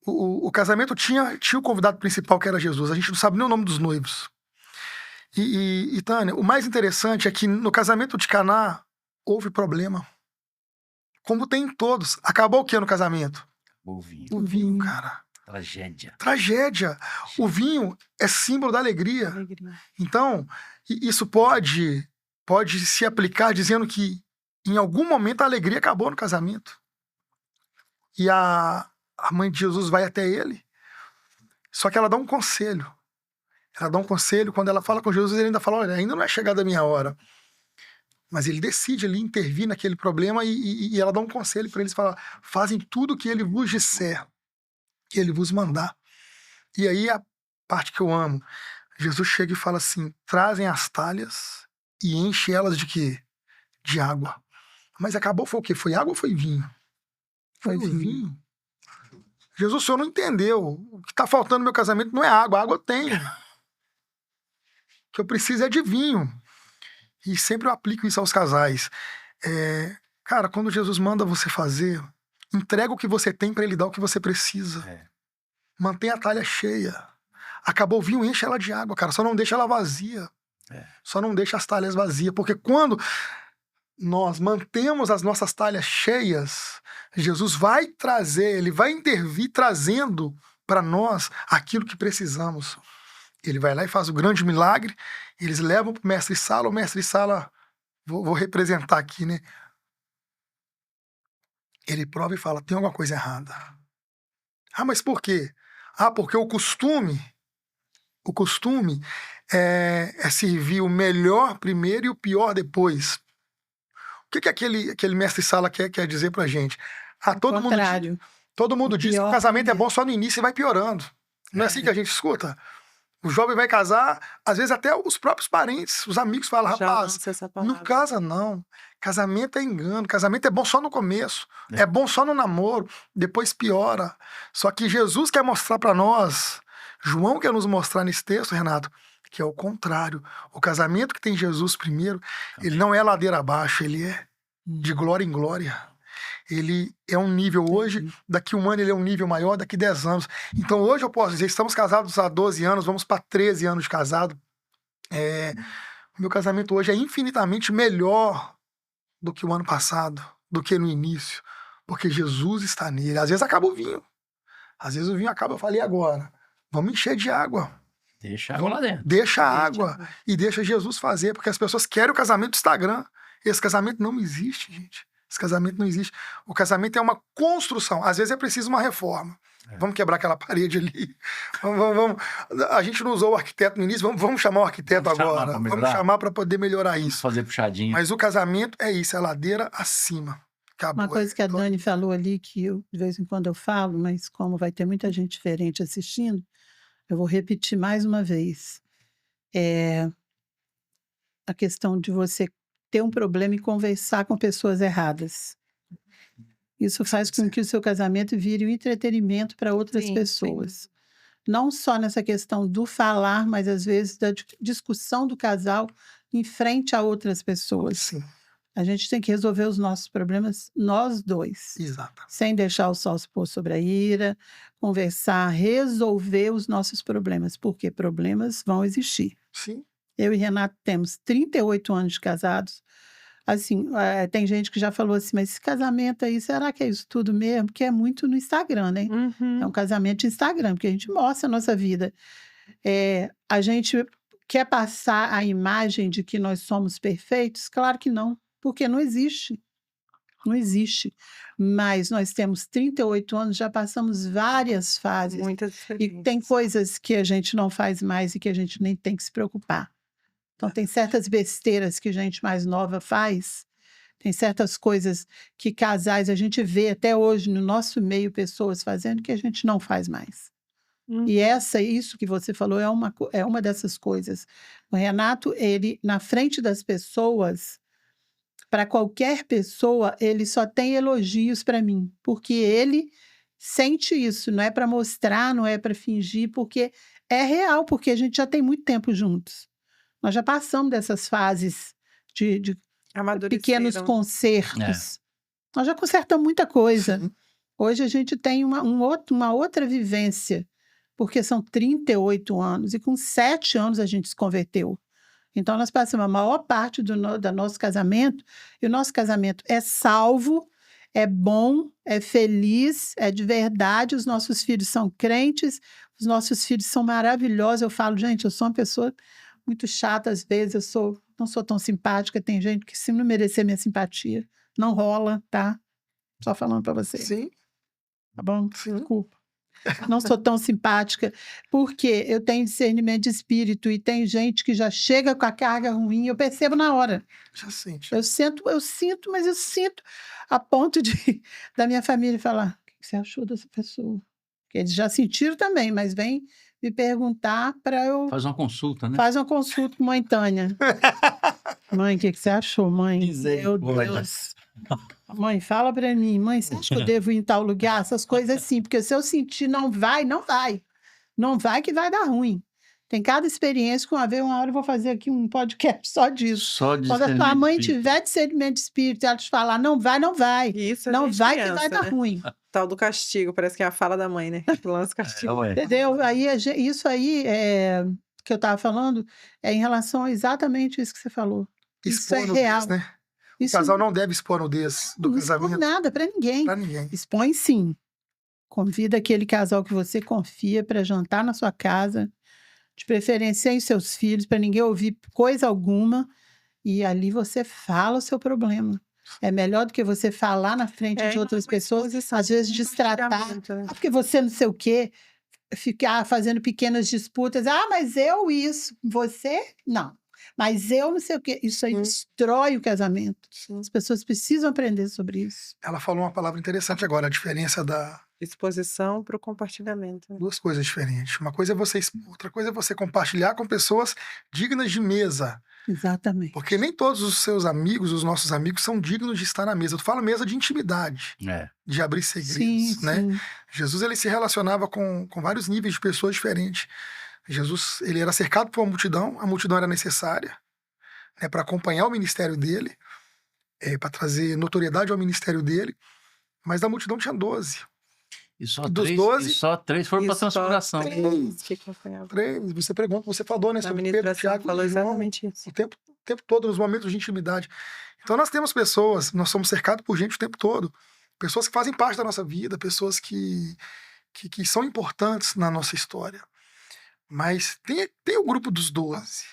O casamento tinha o convidado principal, que era Jesus. A gente não sabe nem o nome dos noivos. E Tânia, o mais interessante é que no casamento de Caná houve problema. Como tem em todos. Acabou o que no casamento? O vinho. O vinho, cara. Tragédia. Tragédia. O vinho é símbolo da alegria. Alegria. Então, isso pode se aplicar dizendo que em algum momento a alegria acabou no casamento. E a mãe de Jesus vai até ele. Só que ela dá um conselho. Ela dá um conselho, quando ela fala com Jesus, ele ainda fala, olha, ainda não é chegada a minha hora. Mas ele decide ali intervir naquele problema e ela dá um conselho para eles, fala, fazem tudo o que ele vos disser, que ele vos mandar. E aí a parte que eu amo, Jesus chega e fala assim, trazem as talhas e enche elas de quê? De água. Mas acabou, foi o quê? Foi água ou foi vinho? Foi vinho. Jesus, o senhor não entendeu. O que está faltando no meu casamento não é água. Água eu tenho. O que eu preciso é de vinho. E sempre eu aplico isso aos casais. Cara, quando Jesus manda você fazer, entrega o que você tem para ele dar o que você precisa. Mantenha a talha cheia. Acabou o vinho, enche ela de água, cara. Só não deixa ela vazia. Só não deixa as talhas vazias. Porque quando nós mantemos as nossas talhas cheias, Jesus vai trazer, ele vai intervir trazendo para nós aquilo que precisamos. Ele vai lá e faz o grande milagre, eles levam para o mestre Sala, vou representar aqui, né? Ele prova e fala, tem alguma coisa errada. Ah, mas por quê? Ah, porque o costume é servir o melhor primeiro e o pior depois. O que aquele mestre Sala quer dizer pra gente? Ah, todo mundo diz que o casamento é bom só no início e vai piorando. Não é assim que a gente escuta? O jovem vai casar, às vezes até os próprios parentes, os amigos falam, rapaz, não casa não. Casamento é engano, casamento é bom só no começo, é bom só no namoro, depois piora. Só que Jesus quer mostrar pra nós, João quer nos mostrar nesse texto, Renato, que é o contrário. O casamento que tem Jesus primeiro, ele não é ladeira abaixo, ele é de glória em glória. Ele é um nível hoje, daqui um ano ele é um nível maior, daqui 10 anos. Então hoje eu posso dizer, estamos casados há 12 anos, vamos para 13 anos de casado. O meu casamento hoje é infinitamente melhor do que o ano passado, do que no início, porque Jesus está nele. Às vezes acaba o vinho. Às vezes o vinho acaba, eu falei agora, vamos encher de água. Deixa a água lá dentro. Deixa a água e deixa Jesus fazer, porque as pessoas querem o casamento do Instagram. Esse casamento não existe, gente. Esse casamento não existe. O casamento é uma construção. Às vezes é preciso uma reforma. Vamos quebrar aquela parede ali. A gente não usou o arquiteto no início, vamos chamar o arquiteto agora. Vamos chamar para poder melhorar isso. Fazer puxadinho. Mas o casamento é isso, é ladeira acima. Acabou. Uma coisa que a Dani falou ali, que eu, de vez em quando eu falo, mas como vai ter muita gente diferente assistindo, eu vou repetir mais uma vez. A questão de você ter um problema e conversar com pessoas erradas. Isso faz com que o seu casamento vire um entretenimento para outras pessoas. Não só nessa questão do falar, mas às vezes da discussão do casal em frente a outras pessoas. Sim. A gente tem que resolver os nossos problemas, nós dois. Exato. Sem deixar o sol se pôr sobre a ira, conversar, resolver os nossos problemas, porque problemas vão existir. Sim. Eu e Renato temos 38 anos de casados. Assim, tem gente que já falou assim, mas esse casamento aí, será que é isso tudo mesmo? Porque é muito no Instagram, né? É um casamento de Instagram, porque a gente mostra a nossa vida. A gente quer passar a imagem de que nós somos perfeitos? Claro que não, porque não existe. Não existe. Mas nós temos 38 anos, já passamos várias fases. Muitas experiências. E tem coisas que a gente não faz mais e que a gente nem tem que se preocupar. Então, tem certas besteiras que gente mais nova faz. Tem certas coisas que casais a gente vê até hoje no nosso meio pessoas fazendo que a gente não faz mais. E isso que você falou é uma dessas coisas. O Renato, ele, na frente das pessoas, para qualquer pessoa, ele só tem elogios para mim, porque ele sente isso, não é para mostrar, não é para fingir, porque é real, porque a gente já tem muito tempo juntos. Nós já passamos dessas fases de pequenos Amadureceram. consertos. Nós já consertamos muita coisa. Sim. Hoje a gente tem uma outra vivência, porque são 38 anos, e com 7 anos a gente se converteu. Então, nós passamos a maior parte do nosso casamento, e o nosso casamento é salvo, é bom, é feliz, é de verdade, os nossos filhos são crentes, os nossos filhos são maravilhosos. Eu falo, gente, eu sou uma pessoa muito chata às vezes, não sou tão simpática, tem gente que se não merecer minha simpatia, não rola, tá? Só falando para você, Sim, tá bom? sim. Desculpa. Não sou tão simpática, porque eu tenho discernimento de espírito e tem gente que já chega com a carga ruim, eu percebo na hora. Já sente. Eu sinto, mas eu sinto a ponto de da minha família falar: o que você achou dessa pessoa? Porque eles já sentiram também, mas vem me perguntar para eu Faz uma consulta, né? faz uma consulta com mãe Tânia. Mãe, o que você achou, mãe? Meu Misericórdia. Deus. Mãe, fala para mim. Mãe, você acha que eu devo ir em tal lugar? Essas coisas assim, porque se eu sentir não vai, não vai. Não vai que vai dar ruim. Tem cada experiência que uma hora eu vou fazer aqui um podcast só disso. Só de Quando a sua discernimento mãe espírita. tiver discernimento de espírito e ela te falar, não vai, não vai. E isso a Não gente vai criança, que vai dar né? ruim. Tal do castigo, parece que é a fala da mãe, né? Lança castigo. Ué. Entendeu? Aí, isso aí que eu estava falando é em relação a exatamente isso que você falou. Isso é Expor nudez, real. né? O Isso casal não deve expor nudez do não expõe casamento nada para ninguém. pra ninguém. Expõe sim. Convida aquele casal que você confia para jantar na sua casa, de preferência sem seus filhos, para ninguém ouvir coisa alguma, e ali você fala o seu problema. É melhor do que você falar na frente de outras pessoas, às vezes destratar, Compartilhamento, né? porque você não sei o quê, ficar fazendo pequenas disputas. Ah, mas eu isso, você não. Mas eu não sei o quê. Isso aí destrói o casamento. As pessoas precisam aprender sobre isso. Ela falou uma palavra interessante agora, a diferença da Exposição para o compartilhamento. Né? duas coisas diferentes. Uma coisa é você expor, outra coisa é você compartilhar com pessoas dignas de mesa. Exatamente. Porque nem todos os seus amigos, os nossos amigos, são dignos de estar na mesa. Eu falo mesa de intimidade, É. de abrir segredos, Sim, né? sim. Jesus, ele se relacionava com vários níveis de pessoas diferentes. Jesus, ele era cercado por uma multidão, a multidão era necessária, né, para acompanhar o ministério dele, para trazer notoriedade ao ministério dele, mas da multidão tinha 12. E só, E dos 3, 12, e só 3 foram para Isso, só transfiguração. três que acompanhavam. 3, você pregou, você falou, né, Na sobre Pedro, ministração Tiago falou e João, exatamente isso. o tempo todo, nos momentos de intimidade. Então nós temos pessoas, nós somos cercados por gente o tempo todo, pessoas que fazem parte da nossa vida, pessoas que são importantes na nossa história. Mas tem o grupo dos 12,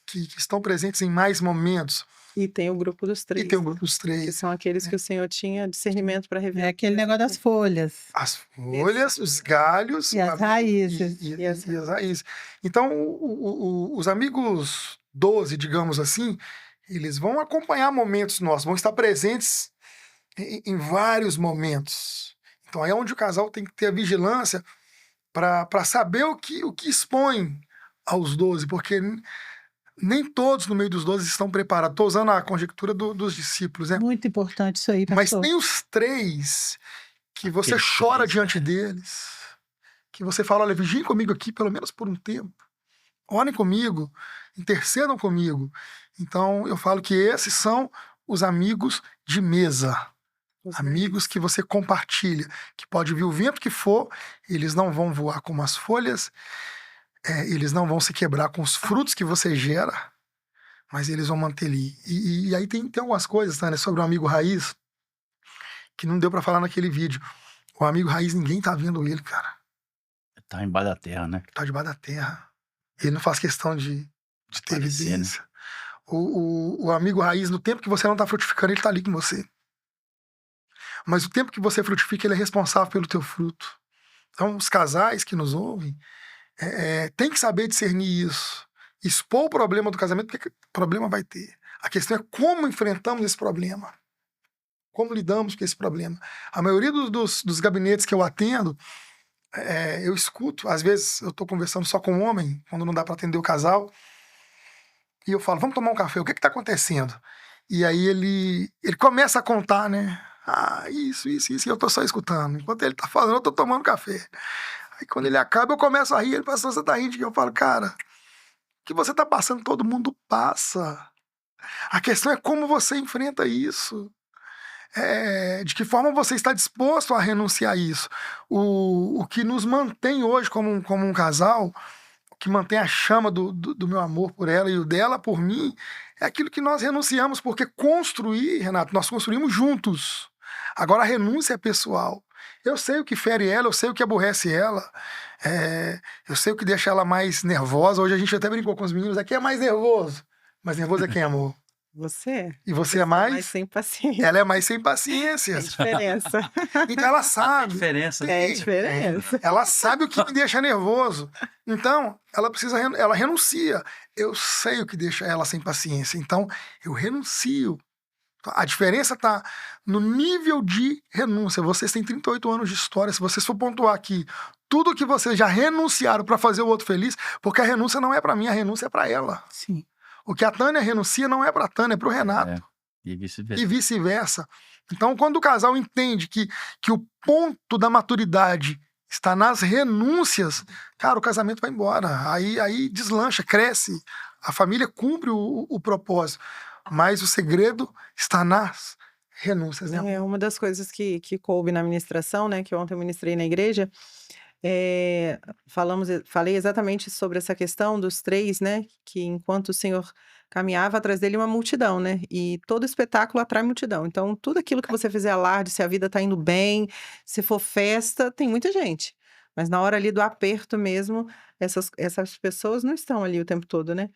que estão presentes em mais momentos, E tem o grupo dos e três, tem o grupo dos que 3. são aqueles que o Senhor tinha discernimento para É revelar. aquele negócio das folhas As folhas, os galhos e as raízes. e as raízes. Então, os amigos 12, digamos assim, eles vão acompanhar momentos nossos, vão estar presentes em vários momentos. Então, aí é onde o casal tem que ter a vigilância para saber o que expõe aos 12, porque nem todos no meio dos 12 estão preparados. Estou usando a conjectura dos discípulos, né? Muito importante isso aí, Mas pastor. tem os 3 que você Aqueles chora 3, diante deles, que você fala, olha, vigiem comigo aqui pelo menos por um tempo. Orem comigo, intercedam comigo. Então, eu falo que esses são os amigos de mesa. Amigos que você compartilha, que pode vir o vento que for, eles não vão voar como as folhas, eles não vão se quebrar com os frutos que você gera, mas eles vão manter ali. E aí tem algumas coisas, né, sobre o amigo raiz, que não deu pra falar naquele vídeo. O amigo raiz, ninguém tá vendo ele, cara. Tá embaixo da terra, né? Tá debaixo da terra. Ele não faz questão de ter Aparecer, né? evidência. O amigo raiz, no tempo que você não tá frutificando, ele tá ali com você. Mas o tempo que você frutifica, ele é responsável pelo teu fruto. Então, os casais que nos ouvem tem que saber discernir isso. Expor o problema do casamento, porque problema vai ter. A questão é como enfrentamos esse problema. Como lidamos com esse problema. A maioria dos gabinetes que eu atendo, eu escuto. Às vezes eu estou conversando só com um homem, quando não dá para atender o casal, e eu falo, vamos tomar um café, o que está acontecendo? E aí ele começa a contar, né? Ah, isso, e eu estou só escutando. Enquanto ele está falando, eu estou tomando café. Aí quando ele acaba, eu começo a rir. Ele fala, você está rindo? E eu falo, cara, o que você está passando, todo mundo passa. A questão é como você enfrenta isso. De que forma você está disposto a renunciar a isso. O que nos mantém hoje como um casal, o que mantém a chama do meu amor por ela e o dela por mim, é aquilo que nós renunciamos, porque construir, Renato, nós construímos juntos. Agora a renúncia é pessoal. Eu sei o que fere ela, eu sei o que aborrece ela, eu sei o que deixa ela mais nervosa. Hoje a gente até brincou com os meninos, aqui é mais nervoso. Mais nervoso é quem, amor? Você. E você é Você mais? sem paciência. Ela é mais sem paciência. É diferença. Então ela sabe. Diferença. É diferença. Ela sabe o que me deixa nervoso. Então, ela renuncia. Eu sei o que deixa ela sem paciência. Então, eu renuncio. A diferença está no nível de renúncia. Vocês têm 38 anos de história. Se vocês for pontuar aqui tudo que vocês já renunciaram para fazer o outro feliz, porque a renúncia não é para mim, a renúncia é para ela. Sim. O que a Tânia renuncia não é para a Tânia, é para o Renato. E vice-versa. E vice-versa. Então, quando o casal entende que o ponto da maturidade está nas renúncias, cara, o casamento vai embora. Aí deslancha, cresce. A família cumpre o propósito. Mas o segredo está nas renúncias, né? É uma das coisas que coube na ministração, né? Que ontem eu ministrei na igreja. Falei exatamente sobre essa questão dos 3, né? Que enquanto o Senhor caminhava atrás dele uma multidão, né? E todo espetáculo atrai multidão. Então, tudo aquilo que você fizer alarde, se a vida tá indo bem, se for festa, tem muita gente. Mas na hora ali do aperto mesmo, essas pessoas não estão ali o tempo todo, né?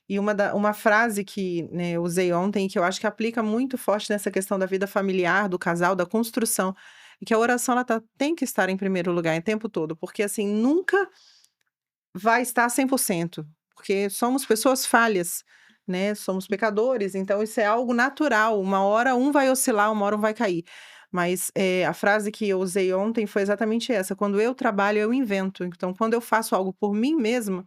E uma frase que, né, eu usei ontem, que eu acho que aplica muito forte nessa questão da vida familiar, do casal, da construção, e que a oração tem que estar em primeiro lugar o tempo todo, porque assim, nunca vai estar 100%, porque somos pessoas falhas, né? Somos pecadores, então isso é algo natural. Uma hora um vai oscilar, uma hora um vai cair. Mas a frase que eu usei ontem foi exatamente essa: quando eu trabalho, eu invento. Então, quando eu faço algo por mim mesma,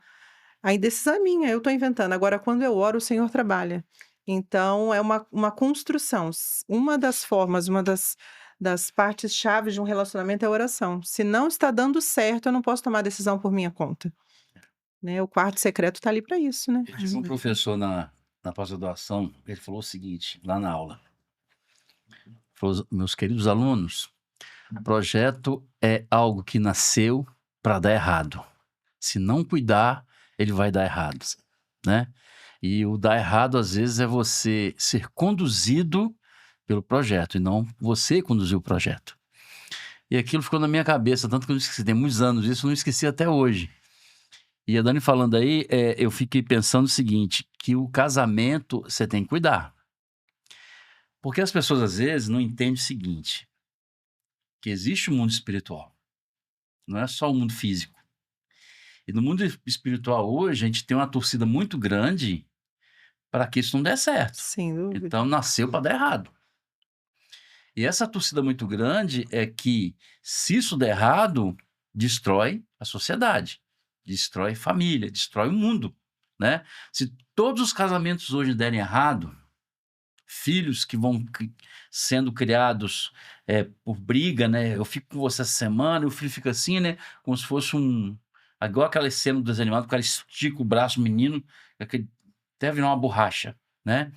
a decisão é minha, eu estou inventando. Agora, quando eu oro, o Senhor trabalha. Então, é uma construção. Uma das formas, uma das partes chaves de um relacionamento é a oração. Se não está dando certo, eu não posso tomar decisão por minha conta. Né? O quarto secreto está ali para isso, né? Eu tive um professor na pós-graduação, ele falou o seguinte, lá na aula. Falou, meus queridos alunos, o projeto é algo que nasceu para dar errado. Se não cuidar, ele vai dar errado, né? E o dar errado, às vezes, é você ser conduzido pelo projeto, e não você conduzir o projeto. E aquilo ficou na minha cabeça, tanto que eu não esqueci, tem muitos anos isso, eu não esqueci até hoje. E a Dani falando aí, eu fiquei pensando o seguinte, que o casamento você tem que cuidar. Porque as pessoas, às vezes, não entendem o seguinte, que existe um mundo espiritual, não é só o mundo físico. E no mundo espiritual hoje, a gente tem uma torcida muito grande para que isso não dê certo. Sem dúvida. Então, nasceu para dar errado. E essa torcida muito grande é que, se isso der errado, destrói a sociedade, destrói família, destrói o mundo, né? Se todos os casamentos hoje derem errado, filhos que vão sendo criados por briga, né? Eu fico com você essa semana, o filho fica assim, né? Como se fosse igual aquela cena do desenho animado, o cara estica o braço, o menino, até virar uma borracha, né?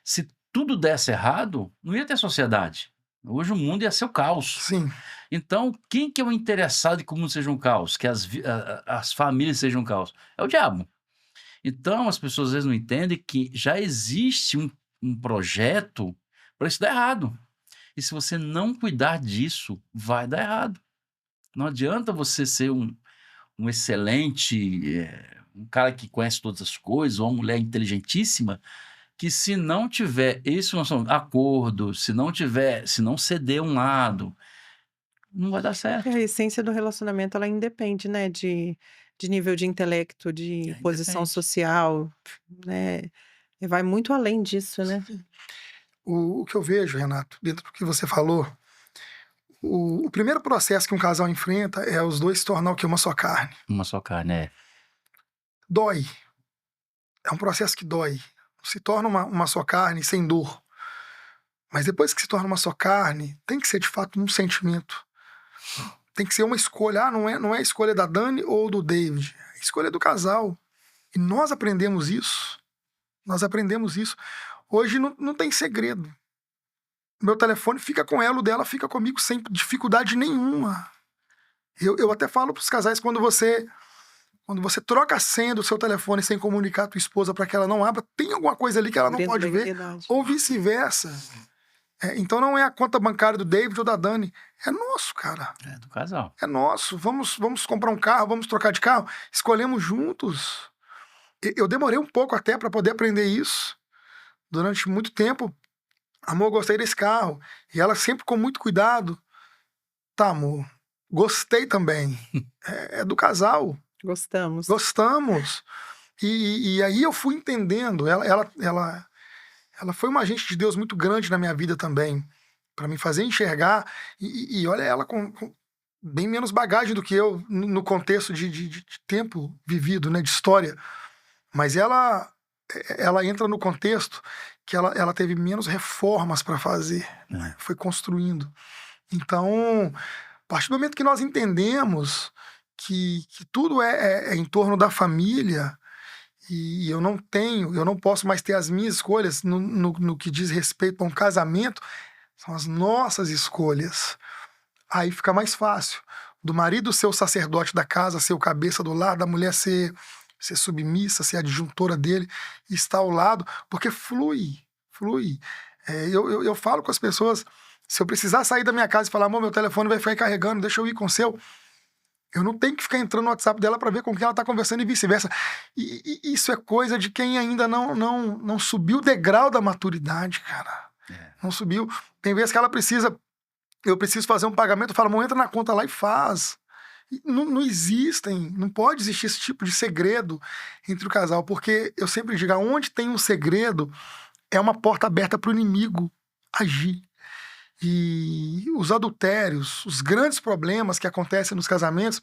Se tudo desse errado, não ia ter sociedade. Hoje o mundo ia ser o caos. Sim. Então, quem que é o interessado em que o mundo seja um caos? Que as famílias sejam um caos? É o diabo. Então, as pessoas às vezes não entendem que já existe um projeto para isso dar errado. E se você não cuidar disso, vai dar errado. Não adianta você ser um excelente, um cara que conhece todas as coisas, ou uma mulher inteligentíssima, que se não tiver acordo, se não ceder um lado, não vai dar certo. A essência do relacionamento, ela independe, né? De nível de intelecto, de posição Independe. social, né? E vai muito além disso, né? O que eu vejo, Renato, dentro do que você falou, o primeiro processo que um casal enfrenta é os dois se tornar o quê? Uma só carne. Uma só carne, é. Dói. É um processo que dói. Se torna uma só carne sem dor. Mas depois que se torna uma só carne, tem que ser de fato um sentimento. Tem que ser uma escolha. Ah, não é a escolha da Dani ou do David. É a escolha do casal. E nós aprendemos isso. Nós aprendemos isso. Hoje não tem segredo. Meu telefone fica com ela, o dela fica comigo sem dificuldade nenhuma. Eu até falo para os casais, quando você troca a senha do seu telefone sem comunicar a tua esposa para que ela não abra, tem alguma coisa ali que ela não Dentro pode da ver, intimidade. ou vice-versa. Então não é a conta bancária do David ou da Dani, é nosso, cara. É do casal. É nosso. Vamos comprar um carro, vamos trocar de carro. Escolhemos juntos. Eu demorei um pouco até para poder aprender isso. Durante muito tempo, amor, gostei desse carro. E ela sempre com muito cuidado. Tá, amor, gostei também. É do casal. Gostamos. Gostamos. E aí eu fui entendendo. Ela foi uma agente de Deus muito grande na minha vida também, para me fazer enxergar. E olha, ela com bem menos bagagem do que eu no contexto de tempo vivido, né, de história. Mas ela entra no contexto que ela teve menos reformas para fazer, né? Foi construindo. Então, a partir do momento que nós entendemos que tudo é em torno da família, e eu não posso mais ter as minhas escolhas no que diz respeito a um casamento, são as nossas escolhas. Aí fica mais fácil. Do marido ser o sacerdote da casa, ser o cabeça do lar, da mulher ser submissa, ser adjuntora dele, e estar ao lado, porque flui. Eu falo com as pessoas, se eu precisar sair da minha casa e falar, amor, meu telefone vai ficar carregando, deixa eu ir com o seu, eu não tenho que ficar entrando no WhatsApp dela para ver com quem ela está conversando e vice-versa. E isso é coisa de quem ainda não subiu o degrau da maturidade, cara. Não subiu. Tem vezes que eu preciso fazer um pagamento, eu falo, amor, entra na conta lá e faz. Não pode existir esse tipo de segredo entre o casal, porque eu sempre digo, onde tem um segredo, é uma porta aberta para o inimigo agir. E os adultérios, os grandes problemas que acontecem nos casamentos,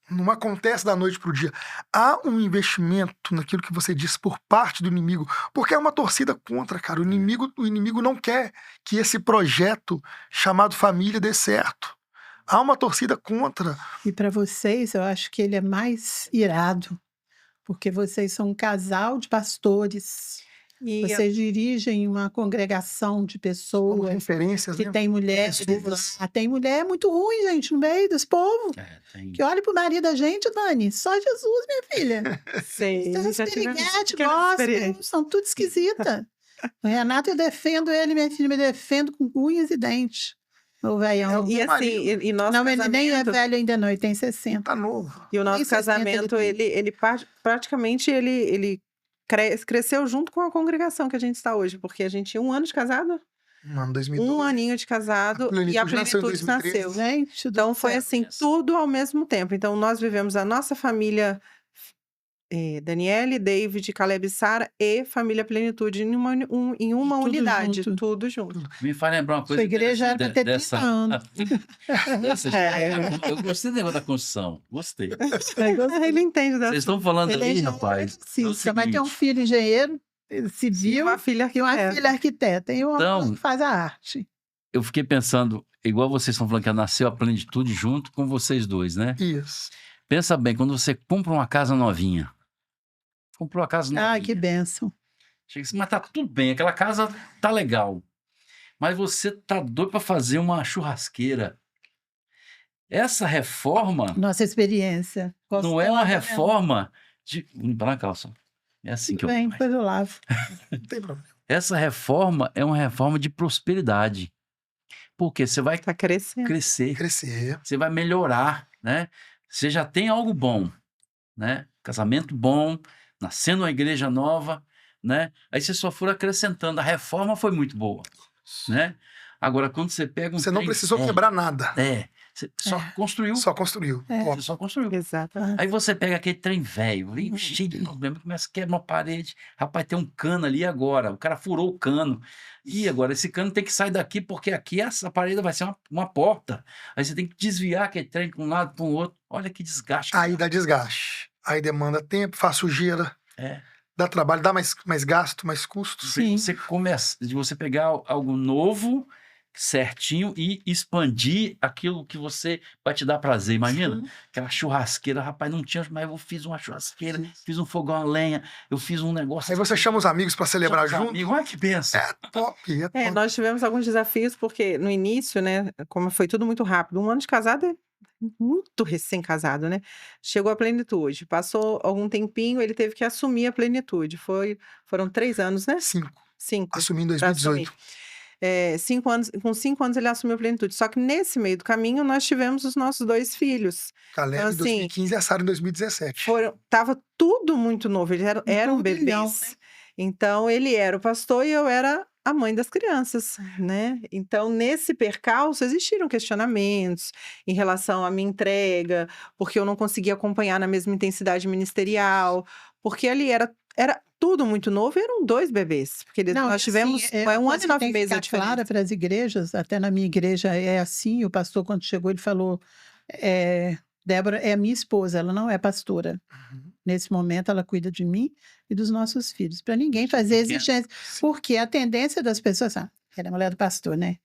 não acontece da noite para o dia. Há um investimento naquilo que você diz por parte do inimigo, porque é uma torcida contra, cara. O inimigo não quer que esse projeto chamado família dê certo. Há uma torcida contra. E para vocês, eu acho que ele é mais irado, porque vocês são um casal de pastores. E Vocês dirigem uma congregação de Como pessoas referências, que né? tem mulheres Pessoas. lá. Tem mulher muito ruim, gente, no meio desse povo. Tem. Que olha pro marido da gente, Dani, só Jesus, minha filha. sei, Essas já tivemos piriguete, pequenas gospel, experiências. são tudo esquisita. O Renato, eu defendo ele, minha filha, me defendo com unhas e dentes. O velhão. E assim, e nosso Não, ele nem é casamento, velho ainda não, ele tem 60. Tá novo. e o nosso Nem 60 casamento, ele tem. ele praticamente ele cresceu junto com a congregação que a gente está hoje, porque a gente tinha 1 ano de casado, Mano, 2012. 1 aninho de casado, e a Plenitude nasceu em plenitude 2013. nasceu. Gente, do Então foi céu. assim, tudo ao mesmo tempo. Então nós vivemos a nossa família, Daniele, David, Caleb e Sara, e família Plenitude em uma Tudo unidade, junto. tudo junto. Me faz lembrar uma coisa Sua igreja era para ter 30 anos. Eu gostei do negócio da construção. Gostei. Ele entende dessa. Vocês estão falando Ele é ali, engenheiro rapaz. eletricista, mas tem um seguinte. filho engenheiro E civil uma filha e uma arquiteta. filha arquiteta. E uma Então- que faz a arte. Eu fiquei pensando, igual vocês estão falando que nasceu a plenitude junto com vocês dois, né? Isso. Pensa bem, quando você compra uma casa novinha. Comprou a casa novinha. Ai, que bênção. Chega assim, mas tá tudo bem, aquela casa tá legal. Mas você tá doido para fazer uma churrasqueira. Essa reforma Nossa experiência. não é uma Gostosa, né? reforma de. Limpa na calça. É assim que Tudo eu bem, faço. depois eu lavo. Não tem problema. Essa reforma é uma reforma de prosperidade. Porque você vai Tá crescendo. crescer, Crescer. você vai melhorar, né? Você já tem algo bom, né? Casamento bom, nascendo uma igreja nova, né? Aí você só for acrescentando. A reforma foi muito boa, né? Agora, quando você pega um Você não trem precisou velho, quebrar nada. Você só construiu. Só construiu. É. Ó, Você só construiu. Exatamente. Aí você pega aquele trem velho, vem cheio de problema, começa a quebrar uma parede. Rapaz, tem um cano ali agora. O cara furou o cano. E agora, esse cano tem que sair daqui, porque aqui essa parede vai ser uma porta. Aí você tem que desviar aquele trem para um lado, para o outro. Olha que desgaste. Aí dá desgaste. Aí demanda tempo, faz sujeira, É. dá trabalho, dá mais gasto, mais custos. Sim. Você começa, de você pegar algo novo, certinho, e expandir aquilo que você vai te dar prazer. Imagina, aquela churrasqueira, rapaz, não tinha, mas eu fiz uma churrasqueira, fiz um fogão a lenha, eu fiz um negócio. Aí você chama os amigos para celebrar Chama os junto. amigos, olha que benção. É top, é top. Nós tivemos alguns desafios, porque no início, né, como foi tudo muito rápido, 1 ano de casado é muito recém-casado, né? Chegou à plenitude. Passou algum tempinho, ele teve que assumir a plenitude. Foram 3 anos, né? 5. 5. Assumi em Pra assumir. 2018. 5 anos, com 5 anos ele assumiu a plenitude. Só que nesse meio do caminho nós tivemos os nossos 2 filhos. Caleb Então, em 2015 e a Sara em 2017. Tava tudo muito novo, eles eram turbilhão, bebês. Então ele era o pastor e eu era a mãe das crianças, né? Então nesse percalço existiram questionamentos em relação à minha entrega, porque eu não conseguia acompanhar na mesma intensidade ministerial, porque ali era tudo muito novo e eram 2 bebês, porque Não, nós tivemos assim, 1 ano coisa e que 9 tem que meses a ficar clara diferença. para as igrejas, até na minha igreja é assim, o pastor quando chegou ele falou, Débora é a minha esposa, ela não é pastora. Nesse momento ela cuida de mim e dos nossos filhos, para ninguém fazer exigência, porque a tendência das pessoas, ela é mulher do pastor, né?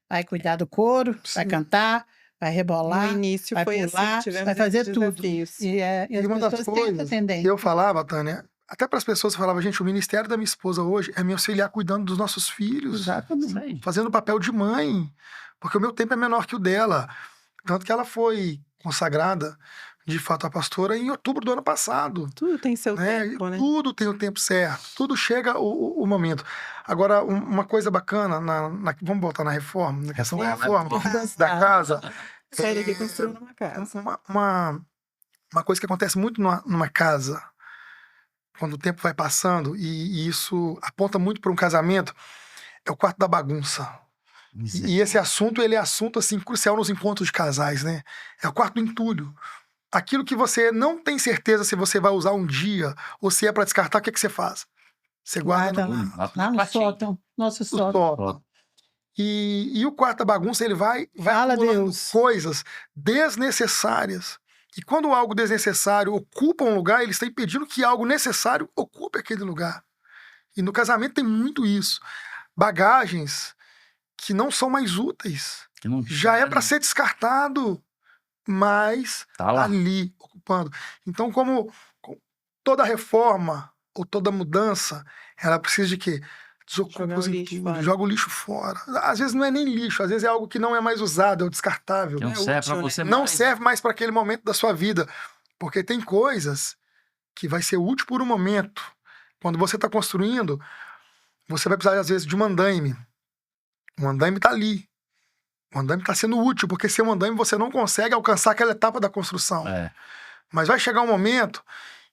Vai cuidar do coro, vai Sim. cantar, vai rebolar, No início vai foi pular, assim, tivemos vai fazer esses tudo. desafios. E as uma das pessoas têm essa coisas que tendência. eu falava, Tânia, até para as pessoas, eu falava, gente, o ministério da minha esposa hoje é me auxiliar cuidando dos nossos filhos, Exatamente. Isso aí. fazendo o papel de mãe, porque o meu tempo é menor que o dela. Tanto que ela foi consagrada, de fato, a pastora em outubro do ano passado. Tudo tem seu Né? tempo, né? Tudo tem o tempo certo, tudo chega o momento. Agora, uma coisa bacana, vamos voltar na reforma, na questão da reforma da casa. Sério, ele construiu numa casa. Uma coisa que acontece muito numa casa, quando o tempo vai passando, e isso aponta muito para um casamento, é o quarto da bagunça. E esse assunto, ele é assunto assim, crucial nos encontros de casais, né? É o quarto do entulho. Aquilo que você não tem certeza se você vai usar um dia ou se é para descartar, o que você faz? Você guarda Lá no sótão, nosso sótão. sótão. E o quarto da bagunça, ele vai Fala, acumulando Deus. coisas desnecessárias. E quando algo desnecessário ocupa um lugar, ele está impedindo que algo necessário ocupe aquele lugar. E no casamento tem muito isso. Bagagens que não são mais úteis. Já é para ser descartado, mas Tá lá. ali, ocupando. Então, como toda reforma ou toda mudança, ela precisa de quê? Desocupa Jogar os o lixo entulhos, fora. joga o lixo fora. Às vezes não é nem lixo, às vezes é algo que não é mais usado, é o descartável. Que não É serve útil, para né? você Não mais. serve mais para aquele momento da sua vida. Porque tem coisas que vai ser útil por um momento. Quando você está construindo, você vai precisar, às vezes, de um andaime. O andaime está ali. O andaime está sendo útil, porque sem um andaime você não consegue alcançar aquela etapa da construção. É. Mas vai chegar um momento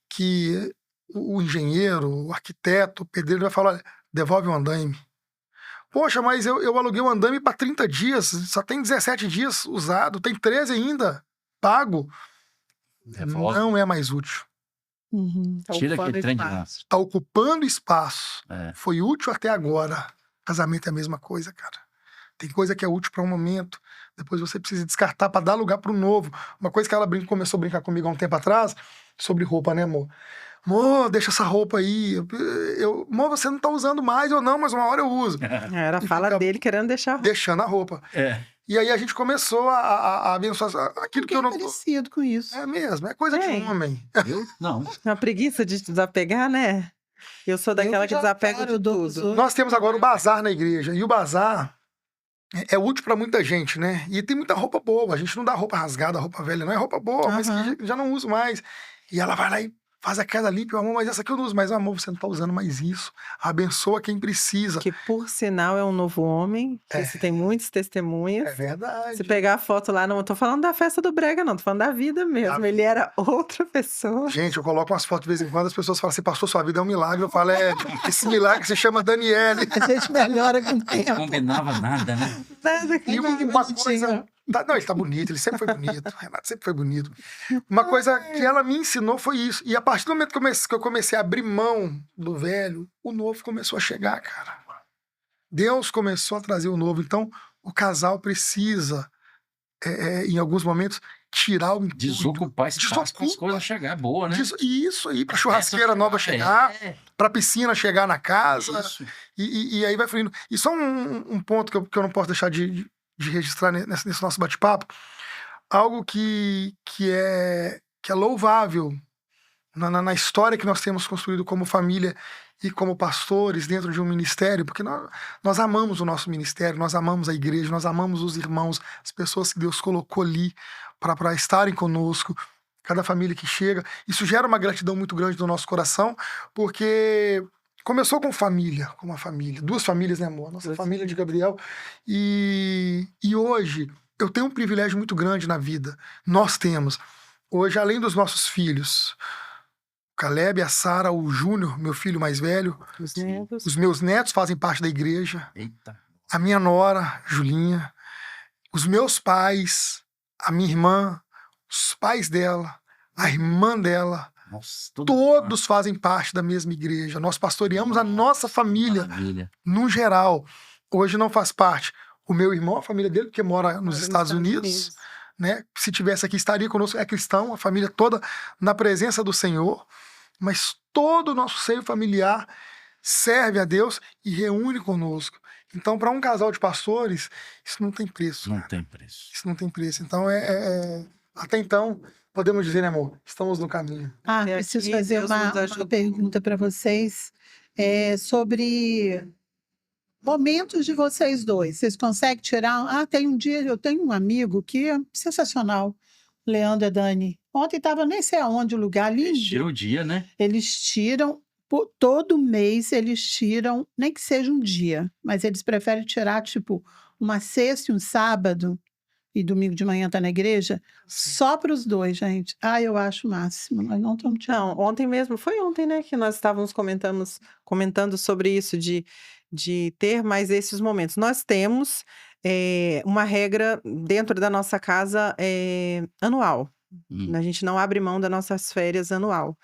que o engenheiro, o arquiteto, o pedreiro vai falar, olha, devolve o andaime. Poxa, mas eu aluguei o andaime para 30 dias, só tem 17 dias usado, tem 13 ainda, pago. Devolve. Não é mais útil. Uhum. Tá Tira ocupando aquele trem de espaço. graça. Está ocupando espaço. É. Foi útil até agora. Casamento é a mesma coisa, cara. Tem coisa que é útil para um momento, depois você precisa descartar para dar lugar para o novo. Uma coisa que ela começou a brincar comigo há um tempo atrás, sobre roupa, né, amor? Amor, deixa essa roupa aí. Amor, você não tá usando mais ou não, mas uma hora eu uso. Era a fala fica dele querendo deixar. Deixando a roupa. É. E aí a gente começou a abençoar aquilo que eu não... parecido com isso. É mesmo, é coisa de Tem. homem. Eu? Não. Uma preguiça de desapegar, né? Eu sou daquela que desapega de tudo. Nós temos agora o bazar na igreja. E o bazar é útil para muita gente, né? E tem muita roupa boa. A gente não dá roupa rasgada, roupa velha. Não é roupa boa, mas que já não uso mais. E ela vai lá e faz aquela ali, meu amor, mas essa aqui eu não uso mais. Amor, você não tá usando mais isso. Abençoa quem precisa. Que, por sinal, é um novo homem. Que isso tem muitas testemunhas. É verdade. Se pegar a foto lá, não tô falando da festa do Brega, não. Tô falando da vida mesmo. Ele era outra pessoa. Gente, eu coloco umas fotos de vez em quando, as pessoas falam assim, pastor, sua vida é um milagre. Eu falo, esse milagre se chama Daniele. A gente melhora com o tempo. Não combinava nada, né? Nada que- E uma coisa Não, ele tá bonito, ele sempre foi bonito. Renato sempre foi bonito. Uma coisa que ela me ensinou foi isso. E a partir do momento que eu comecei a abrir mão do velho, o novo começou a chegar, cara. Deus começou a trazer o novo. Então, o casal precisa, em alguns momentos, tirar o entulho. Desocupar espaço para as coisas chegar. Boa, né? E isso aí, pra churrasqueira nova chegar, pra piscina chegar na casa. Isso. E aí vai fluindo. E só um ponto que eu não posso deixar de registrar nesse nosso bate-papo. Algo que é louvável na história que nós temos construído como família e como pastores dentro de um ministério, porque nós amamos o nosso ministério, nós amamos a igreja, nós amamos os irmãos, as pessoas que Deus colocou ali para estarem conosco, cada família que chega. Isso gera uma gratidão muito grande no nosso coração, porque começou com uma família, 2 famílias, né, amor? Nossa família de Gabriel. E hoje eu tenho um privilégio muito grande na vida. Nós temos. Hoje, além dos nossos filhos, Caleb, a Sara, o Júnior, meu filho mais velho, Os netos. os meus netos fazem parte da igreja, Eita. a minha nora, Julinha, os meus pais, a minha irmã, os pais dela, a irmã dela, Nossa, tudo todos fazem parte da mesma igreja. Nós pastoreamos a nossa família, maravilha. no geral. Hoje não faz parte o meu irmão, a família dele, porque mora nos Estados Unidos, né? Se tivesse aqui, estaria conosco, é cristão, a família toda na presença do Senhor, mas todo o nosso seio familiar serve a Deus e reúne conosco. Então, para um casal de pastores, isso não tem preço. Não cara. tem preço. Isso não tem preço. Então, até então, podemos dizer, né, amor? Estamos no caminho. E Preciso aqui fazer Deus uma nos ajudou. pergunta para vocês sobre momentos de vocês dois. Vocês conseguem tirar? Tem um dia, eu tenho um amigo que é sensacional, Leandro e Dani. Ontem estava nem sei aonde o lugar, lindo. Tira o dia, né? Eles tiram, todo mês eles tiram, nem que seja um dia, mas eles preferem tirar, tipo, uma sexta e um sábado, e domingo de manhã tá na igreja, só para os dois, gente. Eu acho o máximo. Nós não estamos tirando. Não, ontem mesmo, foi ontem, né, que nós estávamos comentando sobre isso, de ter mais esses momentos. Nós temos uma regra dentro da nossa casa anual. A gente não abre mão das nossas férias anual.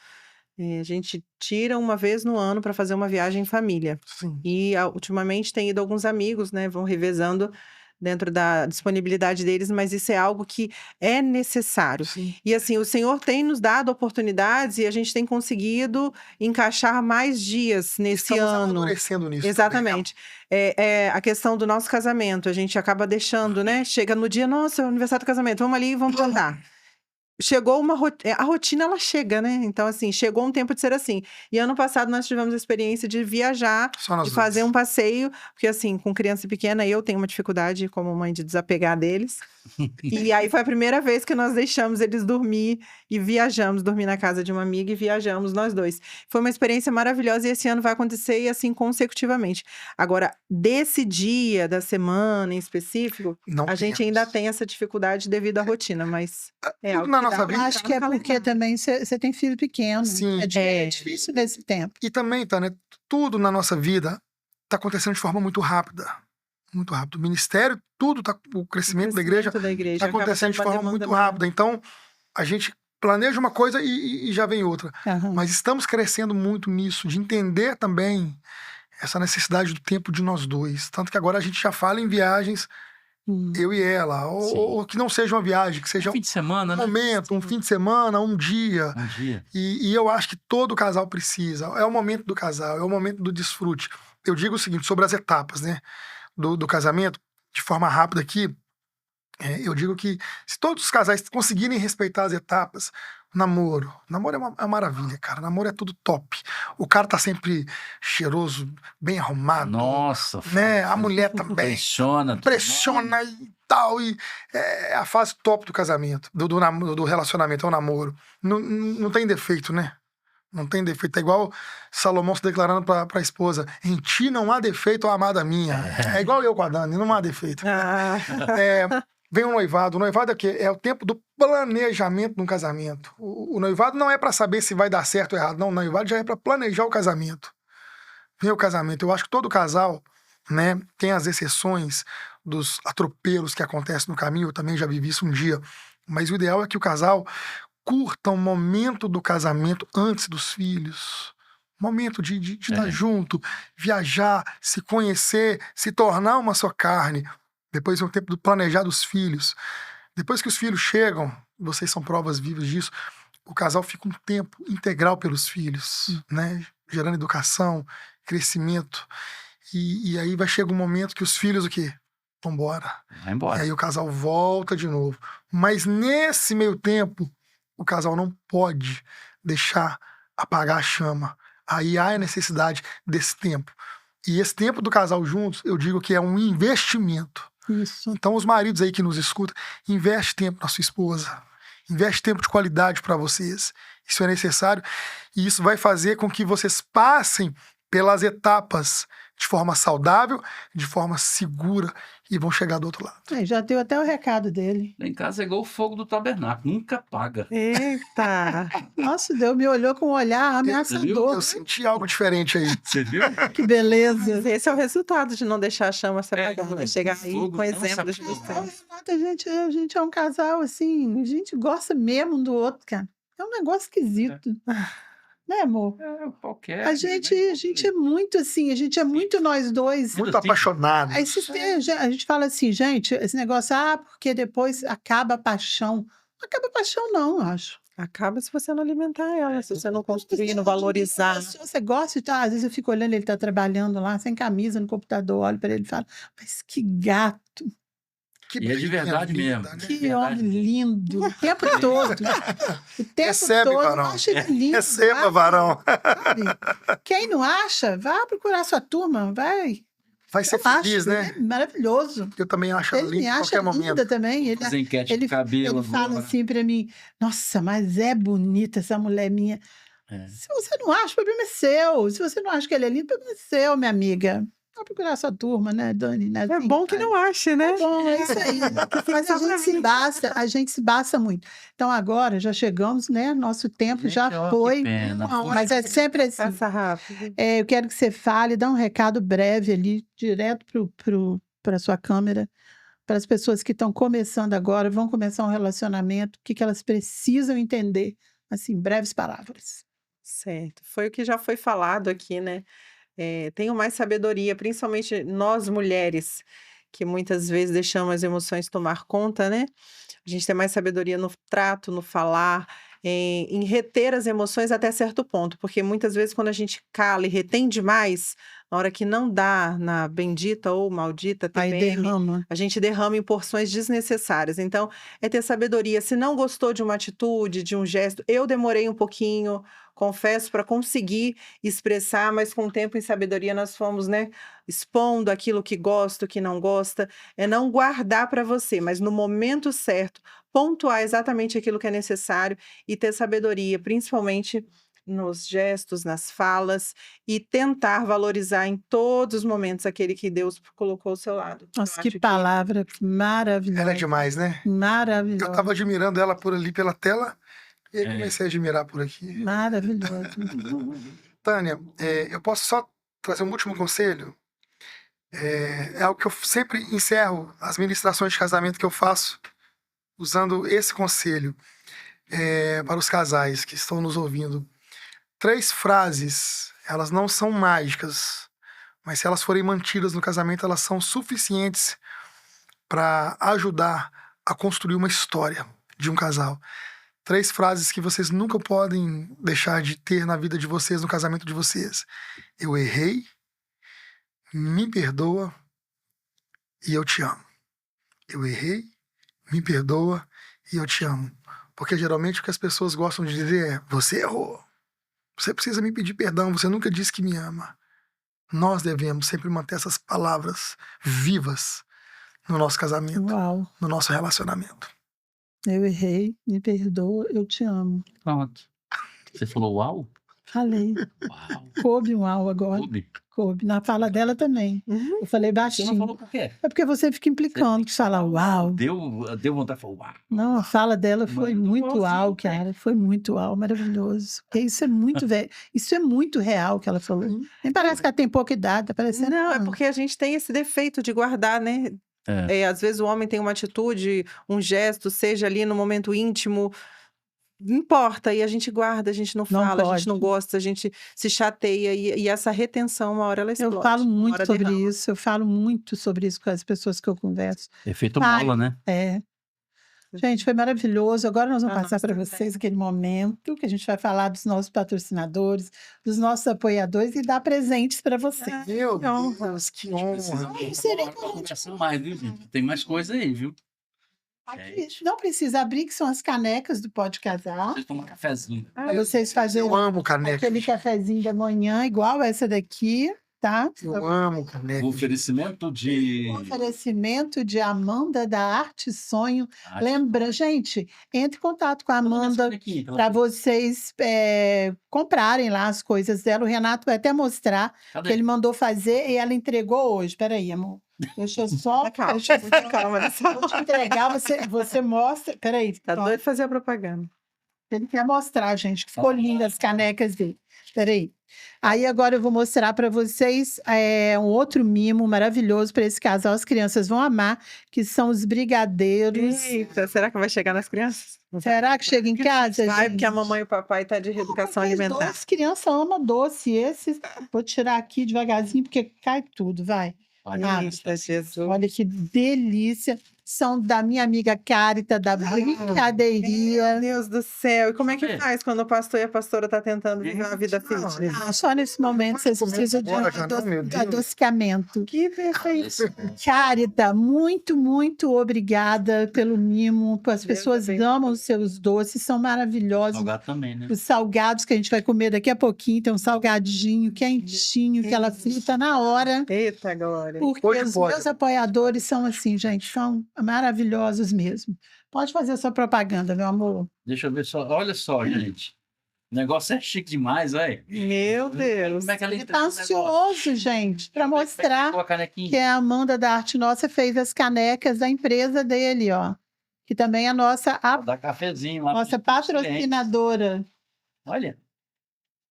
A gente tira uma vez no ano para fazer uma viagem em família. Sim. E ultimamente tem ido alguns amigos, né? Vão revezando dentro da disponibilidade deles, mas isso é algo que é necessário. Sim. E assim, o Senhor tem nos dado oportunidades e a gente tem conseguido encaixar mais dias nesse Estamos ano. amadurecendo nisso. Exatamente. A questão do nosso casamento, a gente acaba deixando, né? Chega no dia, nossa, é o aniversário do casamento, vamos ali e vamos jantar. Chegou a rotina, ela chega, né? Então, assim, chegou um tempo de ser assim. E ano passado nós tivemos a experiência de viajar, Só nós de fazer dois. um passeio, porque assim, com criança pequena, eu tenho uma dificuldade como mãe de desapegar deles. E aí foi a primeira vez que nós deixamos eles dormir e viajamos, dormir na casa de uma amiga e viajamos nós dois. Foi uma experiência maravilhosa e esse ano vai acontecer e assim consecutivamente. Agora, desse dia da semana em específico, Não a gente temos. ainda tem essa dificuldade devido à rotina, mas é Tudo algo na que nossa dá vida. pra Acho entrar que é no porque calendário. também você tem filho pequeno. Sim. É difícil nesse tempo. E também, Tânia, tudo na nossa vida está acontecendo de forma muito rápida. Muito rápido. O ministério, tudo, o crescimento da igreja está acaba acontecendo de sendo uma forma demanda muito maior. rápida. Então, a gente planeja uma coisa e já vem outra. Aham. Mas estamos crescendo muito nisso, de entender também essa necessidade do tempo de nós dois. Tanto que agora a gente já fala em viagens, eu e ela. Sim. Ou que não seja uma viagem, que seja Um fim de semana, um né? momento, um fim de semana, um dia. Um dia. E eu acho que todo casal precisa. É o momento do casal, é o momento do desfrute. Eu digo o seguinte, sobre as etapas, né, do casamento, de forma rápida aqui, eu digo que se todos os casais conseguirem respeitar as etapas, namoro é uma maravilha, cara. Namoro é tudo top. O cara tá sempre cheiroso, bem arrumado, Nossa. né? A mulher também. Pressiona e tal. E é a fase top do casamento, do relacionamento, é o namoro. Não tem defeito, né? Não tem defeito. É igual Salomão se declarando pra esposa: em ti não há defeito, ó amada minha. É igual eu com a Dani, não há defeito. Vem o noivado. O noivado é o quê? É o tempo do planejamento de um casamento. O noivado não é pra saber se vai dar certo ou errado. Não, o noivado já é pra planejar o casamento. Vem o casamento. Eu acho que todo casal, né, tem as exceções dos atropelos que acontecem no caminho, eu também já vivi isso um dia, mas o ideal é que o casal curta um momento do casamento antes dos filhos. Momento de estar junto, viajar, se conhecer, se tornar uma só carne. Depois vem o tempo do planejar dos filhos. Depois que os filhos chegam, vocês são provas vivas disso, o casal fica um tempo integral pelos filhos, né? Gerando educação, crescimento. E aí vai chegar um momento que os filhos o quê? Vão embora. Vai embora. E aí o casal volta de novo. Mas nesse meio tempo, o casal não pode deixar apagar a chama. Aí há a necessidade desse tempo. E esse tempo do casal juntos, eu digo que é um investimento. Isso. Então, os maridos aí que nos escutam, investe tempo na sua esposa. Investe tempo de qualidade para vocês. Isso é necessário. E isso vai fazer com que vocês passem pelas etapas de forma saudável, de forma segura, e vão chegar do outro lado. Já deu até o recado dele. Lá em casa é igual o fogo do tabernáculo, nunca apaga. Eita! Nossa, Deus me olhou com um olhar ameaçador. Eu senti algo diferente aí. Você viu? Que beleza. Mas esse é o resultado de não deixar a chama se apagar, né? o Chegar aí fogo com não exemplos se de apaga. vocês. A gente é um casal assim, a gente gosta mesmo um do outro, cara. É um negócio esquisito. Né, amor? Qualquer. A gente é muito assim, a gente é muito nós dois. Muito apaixonado. Aí a gente fala assim, gente, esse negócio, porque depois acaba a paixão. Não acaba a paixão, não, eu acho. Acaba se você não alimentar ela, se você não construir, Você não valorizar. Se você gosta, tá? Às vezes eu fico olhando, ele tá trabalhando lá, sem camisa, no computador, olho para ele e falo, mas que gato, Que E é de verdade linda, mesmo. né? que verdade. homem lindo, o tempo todo. O tempo Recebe, todo, eu varão. acho ele lindo. Receba, varão. Sabe? Quem não acha, vá procurar sua turma, vai. Vai ser Eu acho, feliz, né? ele é maravilhoso. Eu também acho Ele lindo me em acha qualquer momento. linda também. Fazer enquete Ele, de cabelo. ele fala agora. assim pra mim, nossa, mas é bonita essa mulher minha. É. Se você não acha, o problema é seu. Se você não acha que ele é lindo, o problema é seu, minha amiga. Vai procurar sua turma, né, Dani? Né? É Assim, bom que não ache, né? é bom, é isso aí. Mas a gente se basta muito. Então agora já chegamos, né? Nosso tempo Gente, já ó, que foi. pena. Mas é sempre assim. Passa rápido. Eu quero que você fale, dá um recado breve ali, direto para a sua câmera, para as pessoas que estão começando agora, vão começar um relacionamento, o que elas precisam entender, assim, breves palavras. Certo. Foi o que já foi falado aqui, né? Tenham mais sabedoria, principalmente nós mulheres, que muitas vezes deixamos as emoções tomar conta, né? A gente tem mais sabedoria no trato, no falar, em reter as emoções até certo ponto, porque muitas vezes quando a gente cala e retém demais, na hora que não dá na bendita ou maldita Aí TPM, derrama. a gente derrama em porções desnecessárias. Então, é ter sabedoria. Se não gostou de uma atitude, de um gesto, eu demorei um pouquinho, confesso, para conseguir expressar, mas com o tempo em sabedoria nós fomos, né, expondo aquilo que gosta, o que não gosta. É não guardar para você, mas no momento certo, pontuar exatamente aquilo que é necessário e ter sabedoria, principalmente nos gestos, nas falas, e tentar valorizar em todos os momentos aquele que Deus colocou ao seu lado. Eu Nossa, acho que palavra maravilhosa. Ela é demais, né? Eu Maravilhosa. tava admirando ela por ali pela tela e aí É. comecei a admirar por aqui. Maravilhosa. Tânia, eu posso só trazer um último conselho? É algo que eu sempre encerro as ministrações de casamento que eu faço usando esse conselho para os casais que estão nos ouvindo. 3 frases, elas não são mágicas, mas se elas forem mantidas no casamento, elas são suficientes para ajudar a construir uma história de um casal. 3 frases que vocês nunca podem deixar de ter na vida de vocês, no casamento de vocês. Eu errei, me perdoa e eu te amo. Eu errei, me perdoa e eu te amo. Porque geralmente o que as pessoas gostam de dizer é: você errou. Você precisa me pedir perdão, você nunca disse que me ama. Nós devemos sempre manter essas palavras vivas no nosso casamento, Uau. no nosso relacionamento. Eu errei, me perdoa, eu te amo. Pronto. Você falou uau? Falei. Uau. Coube um uau agora. Clube. Coube. Na fala dela também. Uhum. Eu falei Você não baixinho. falou por quê? É porque você fica implicando, que fala uau. Deu vontade de falar uau. Não, a fala dela foi Mas muito igualzinho, uau, cara. cara. Foi muito uau, maravilhoso. Porque isso é muito velho. Isso é muito real que ela falou. Nem parece que ela tem pouca idade, tá parecendo. Não, é porque a gente tem esse defeito de guardar, né? Às vezes o homem tem uma atitude, um gesto, seja ali no momento íntimo, não importa, e a gente guarda, a gente não Não fala, a gente não pode. gosta, a gente se chateia, e essa retenção, uma hora ela Eu explode, falo uma muito hora sobre derrama. isso, eu falo muito sobre isso com as pessoas que eu converso. Efeito Ai, bola, né? É. Gente, foi maravilhoso. Agora nós vamos Pra passar nós para também. vocês aquele momento que a gente vai falar dos nossos patrocinadores, dos nossos apoiadores e dar presentes para vocês. Meu Que honra. Deus, que Precisa honra. Não seria agora pra conversar mais, viu, gente? Tem mais coisa aí, viu? Aqui, não precisa abrir, que são as canecas do Pode Casar. Vocês tomam um cafezinho. Para vocês fazerem Eu amo caneca. aquele cafezinho da manhã, igual essa daqui, tá? Eu amo caneca. O oferecimento de. Oferecimento de Amanda da Arte e Sonho. Lembra, gente, entre em contato com a Amanda para vocês comprarem lá as coisas dela. O Renato vai até mostrar que ele mandou fazer e ela entregou hoje. Peraí, amor. Deixa eu só. Calma, deixa eu muita calma nessa vou te entregar, você mostra. Peraí, Tá pronto. doido de fazer a propaganda. Ele quer mostrar, gente, que ficou linda as canecas dele. Peraí. Aí agora eu vou mostrar para vocês um outro mimo maravilhoso para esse casal. As crianças vão amar, que são os brigadeiros. Eita, será que vai chegar nas crianças? Será que chega em casa, Vai, gente? porque a mamãe e o papai tá de reeducação Porque alimentar. As crianças amam doce. Esses, vou tirar aqui devagarzinho, porque cai tudo, vai. Eita, Jesus. Olha que delícia. São da minha amiga Cárita, da Brincadeiria. Meu Deus do céu. E como é que É. faz quando o pastor e a pastora tá tentando viver uma vida fitness? Só nesse momento vocês Comer precisam de agora, já não, meu Deus. adocicamento. Que perfeito. Cárita, muito, muito obrigada pelo mimo. As Deus pessoas abençoe. amam os seus doces, são maravilhosos. Salgado também, né? Os salgados que a gente vai comer daqui a pouquinho, tem um salgadinho quentinho que ela frita na hora. Eita, Glória. Porque Hoje os pode. meus apoiadores são assim, gente, são maravilhosos mesmo. Pode fazer a sua propaganda, meu amor. Deixa eu ver só. Olha só, gente. O negócio é chique demais, olha. Meu Deus. Como é que ela Ele entrega tá o negócio? ansioso, gente, para mostrar Pegou a canequinha. que a Amanda da Arte Nossa fez as canecas da empresa dele, ó. Que também é a nossa, Dá cafezinho lá. nossa pros clientes. patrocinadora. Olha,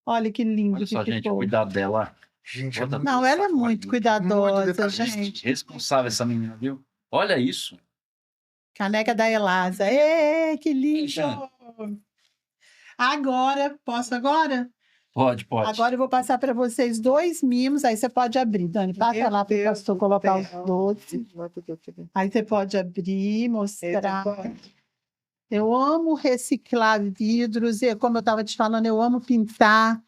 Olha que lindo olha só, que gente, ficou. cuidado dela. Gente, Outra- Não, ela é muito cuidadosa, detalhista. gente. Responsável essa menina, viu? Olha isso. Caneca da Elasa. Ê, que lindo! Eita. Agora, posso agora? Pode. Agora eu vou passar para vocês 2 mimos, aí você pode abrir, Dani. Passa Meu lá para o Deus pastor do colocar os céu. doces. Aí você pode abrir, mostrar. Eu amo reciclar vidros, e como eu estava te falando, eu amo pintar.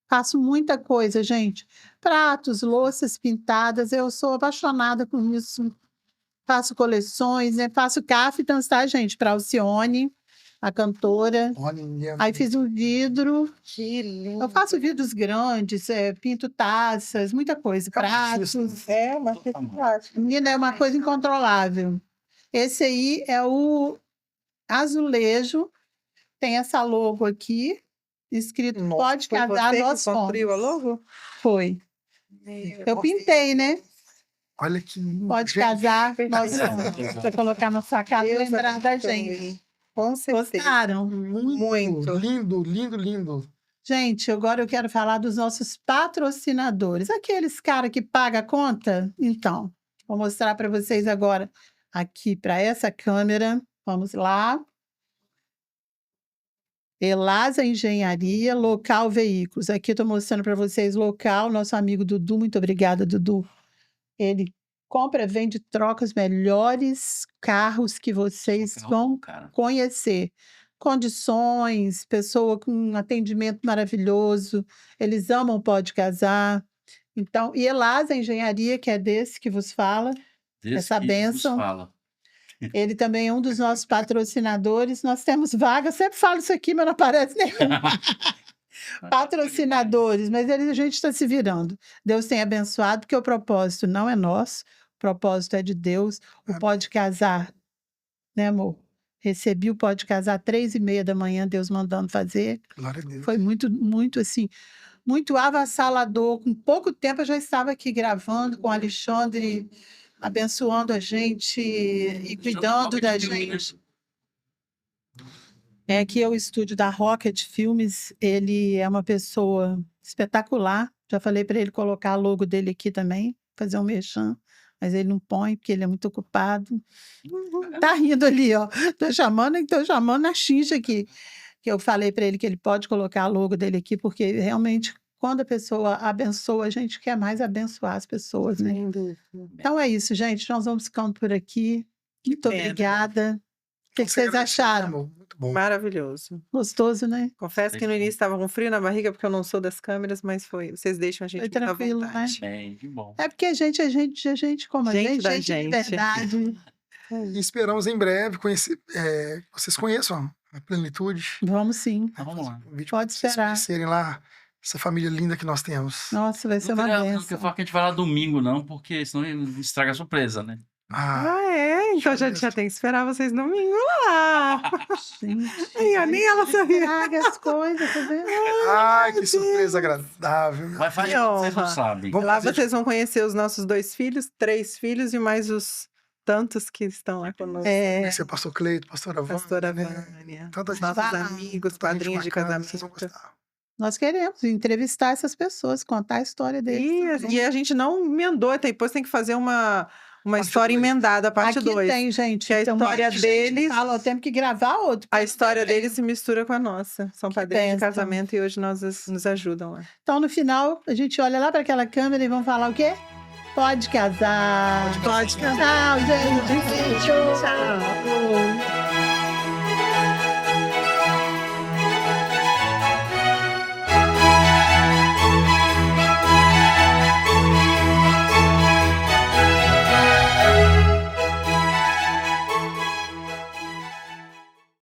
Faço muita coisa, gente. Pratos, louças pintadas, eu sou apaixonada por isso. Faço coleções, né? Faço caftans, tá, gente? Para Alcione, a cantora. Olha, Aí fiz um vidro. Que lindo. Eu faço vidros grandes, pinto taças, muita coisa. Pratos. É, uma felicidade. Menina, é uma coisa incontrolável. Esse aí é o azulejo. Tem essa logo aqui, escrito Nossa, Pode Foi Casar, você nós que construiu a fomos. logo? Foi. Eu pintei, né? olha que lindo. Pode Gente, casar, perfeito. nós somos. Pra colocar na sua casa e Deus lembrar da abençoe. gente. Com certeza. Gostaram? Muito. Lindo, lindo, lindo. Gente, agora eu quero falar dos nossos patrocinadores. Aqueles cara que paga a conta? Então, vou mostrar para vocês agora aqui para essa câmera. Vamos lá. Elasa Engenharia, Local Veículos. Aqui estou mostrando para vocês local, nosso amigo Dudu. Muito obrigada, Dudu. Ele compra, vende, troca os melhores carros que vocês vão Cara. conhecer. Condições, pessoa com um atendimento maravilhoso. Eles amam Pode Casar. Então, e Elasa Engenharia, que é desse que vos fala. Desse Essa que bênção. nos fala. Ele também é um dos nossos patrocinadores. Nós temos vaga, eu sempre falo isso aqui, mas não aparece nenhum. Patrocinadores, mas a gente está se virando. Deus tem abençoado, porque o propósito não é nosso, o propósito é de Deus. O Pode Casar, né, amor? Recebi o Pode Casar 3h30 da manhã, Deus mandando fazer. Glória a Deus. Foi muito, muito assim, muito avassalador. Com pouco tempo eu já estava aqui gravando com o Alexandre, abençoando a gente e cuidando da gente. É que é o estúdio da Rocket Filmes, ele é uma pessoa espetacular. Já falei para ele colocar a logo dele aqui também, fazer um merchan. mas ele não põe porque ele é muito ocupado. Tá rindo ali, ó. Tô chamando a Xincha aqui. Que eu falei para ele que ele pode colocar a logo dele aqui, porque realmente, quando a pessoa abençoa, a gente quer mais abençoar as pessoas, né? Sem dúvida. Então é isso, gente. Nós vamos ficando por aqui. Muito pena. obrigada. O que vocês agradecer, acharam? amor. Muito bom. Maravilhoso. Gostoso, né? Confesso que no início estava com frio na barriga, porque eu não sou das câmeras, mas foi. Vocês deixam a gente Foi muito à tranquilo, né? vontade. Bem, que bom. É porque a gente como a Gente gente, da gente de gente. verdade. E esperamos em breve conhecer, vocês conheçam a Plenitude. Vamos sim. Então, vamos lá. Um vídeo Pode pra vocês esperar. conhecerem lá essa família linda que nós temos. Nossa, vai ser Não uma queria, não benção. queria falar que a gente vai lá domingo, não, porque senão estraga a surpresa, né? Ah, Ah, é? Então já tem que esperar vocês domingo lá. Gente, Aí, ó, nem ela sabia. estraga as coisas, tá vendo? ai, que surpresa agradável. Vai fazer, Que vocês não honra. sabem. Vamos Lá fazer vocês vão conhecer os nossos 2 filhos, 3 filhos e mais os tantos que estão lá conosco. É, conhecer pastor Cleito, pastora Vânia, Pastora né? Vânia, Tanta os gente- nossos Vai lá. amigos, tanta gente padrinhos de bacana, vocês vão casamento. gostar. nós queremos entrevistar essas pessoas, contar a história deles. também. E a gente não emendou, depois tem que fazer uma Parte história dois. emendada, parte Aqui 2. tem, gente. Que a tem um história monte de gente que deles- fala, ó, temos que gravar outro. A história deles se mistura com a nossa. São Que padrinhos de bênção. casamento e hoje nos ajudam lá. Então, no final, a gente olha lá para aquela câmera e vamos falar o quê? Pode casar. Pode casar. Tchau, gente. Tchau.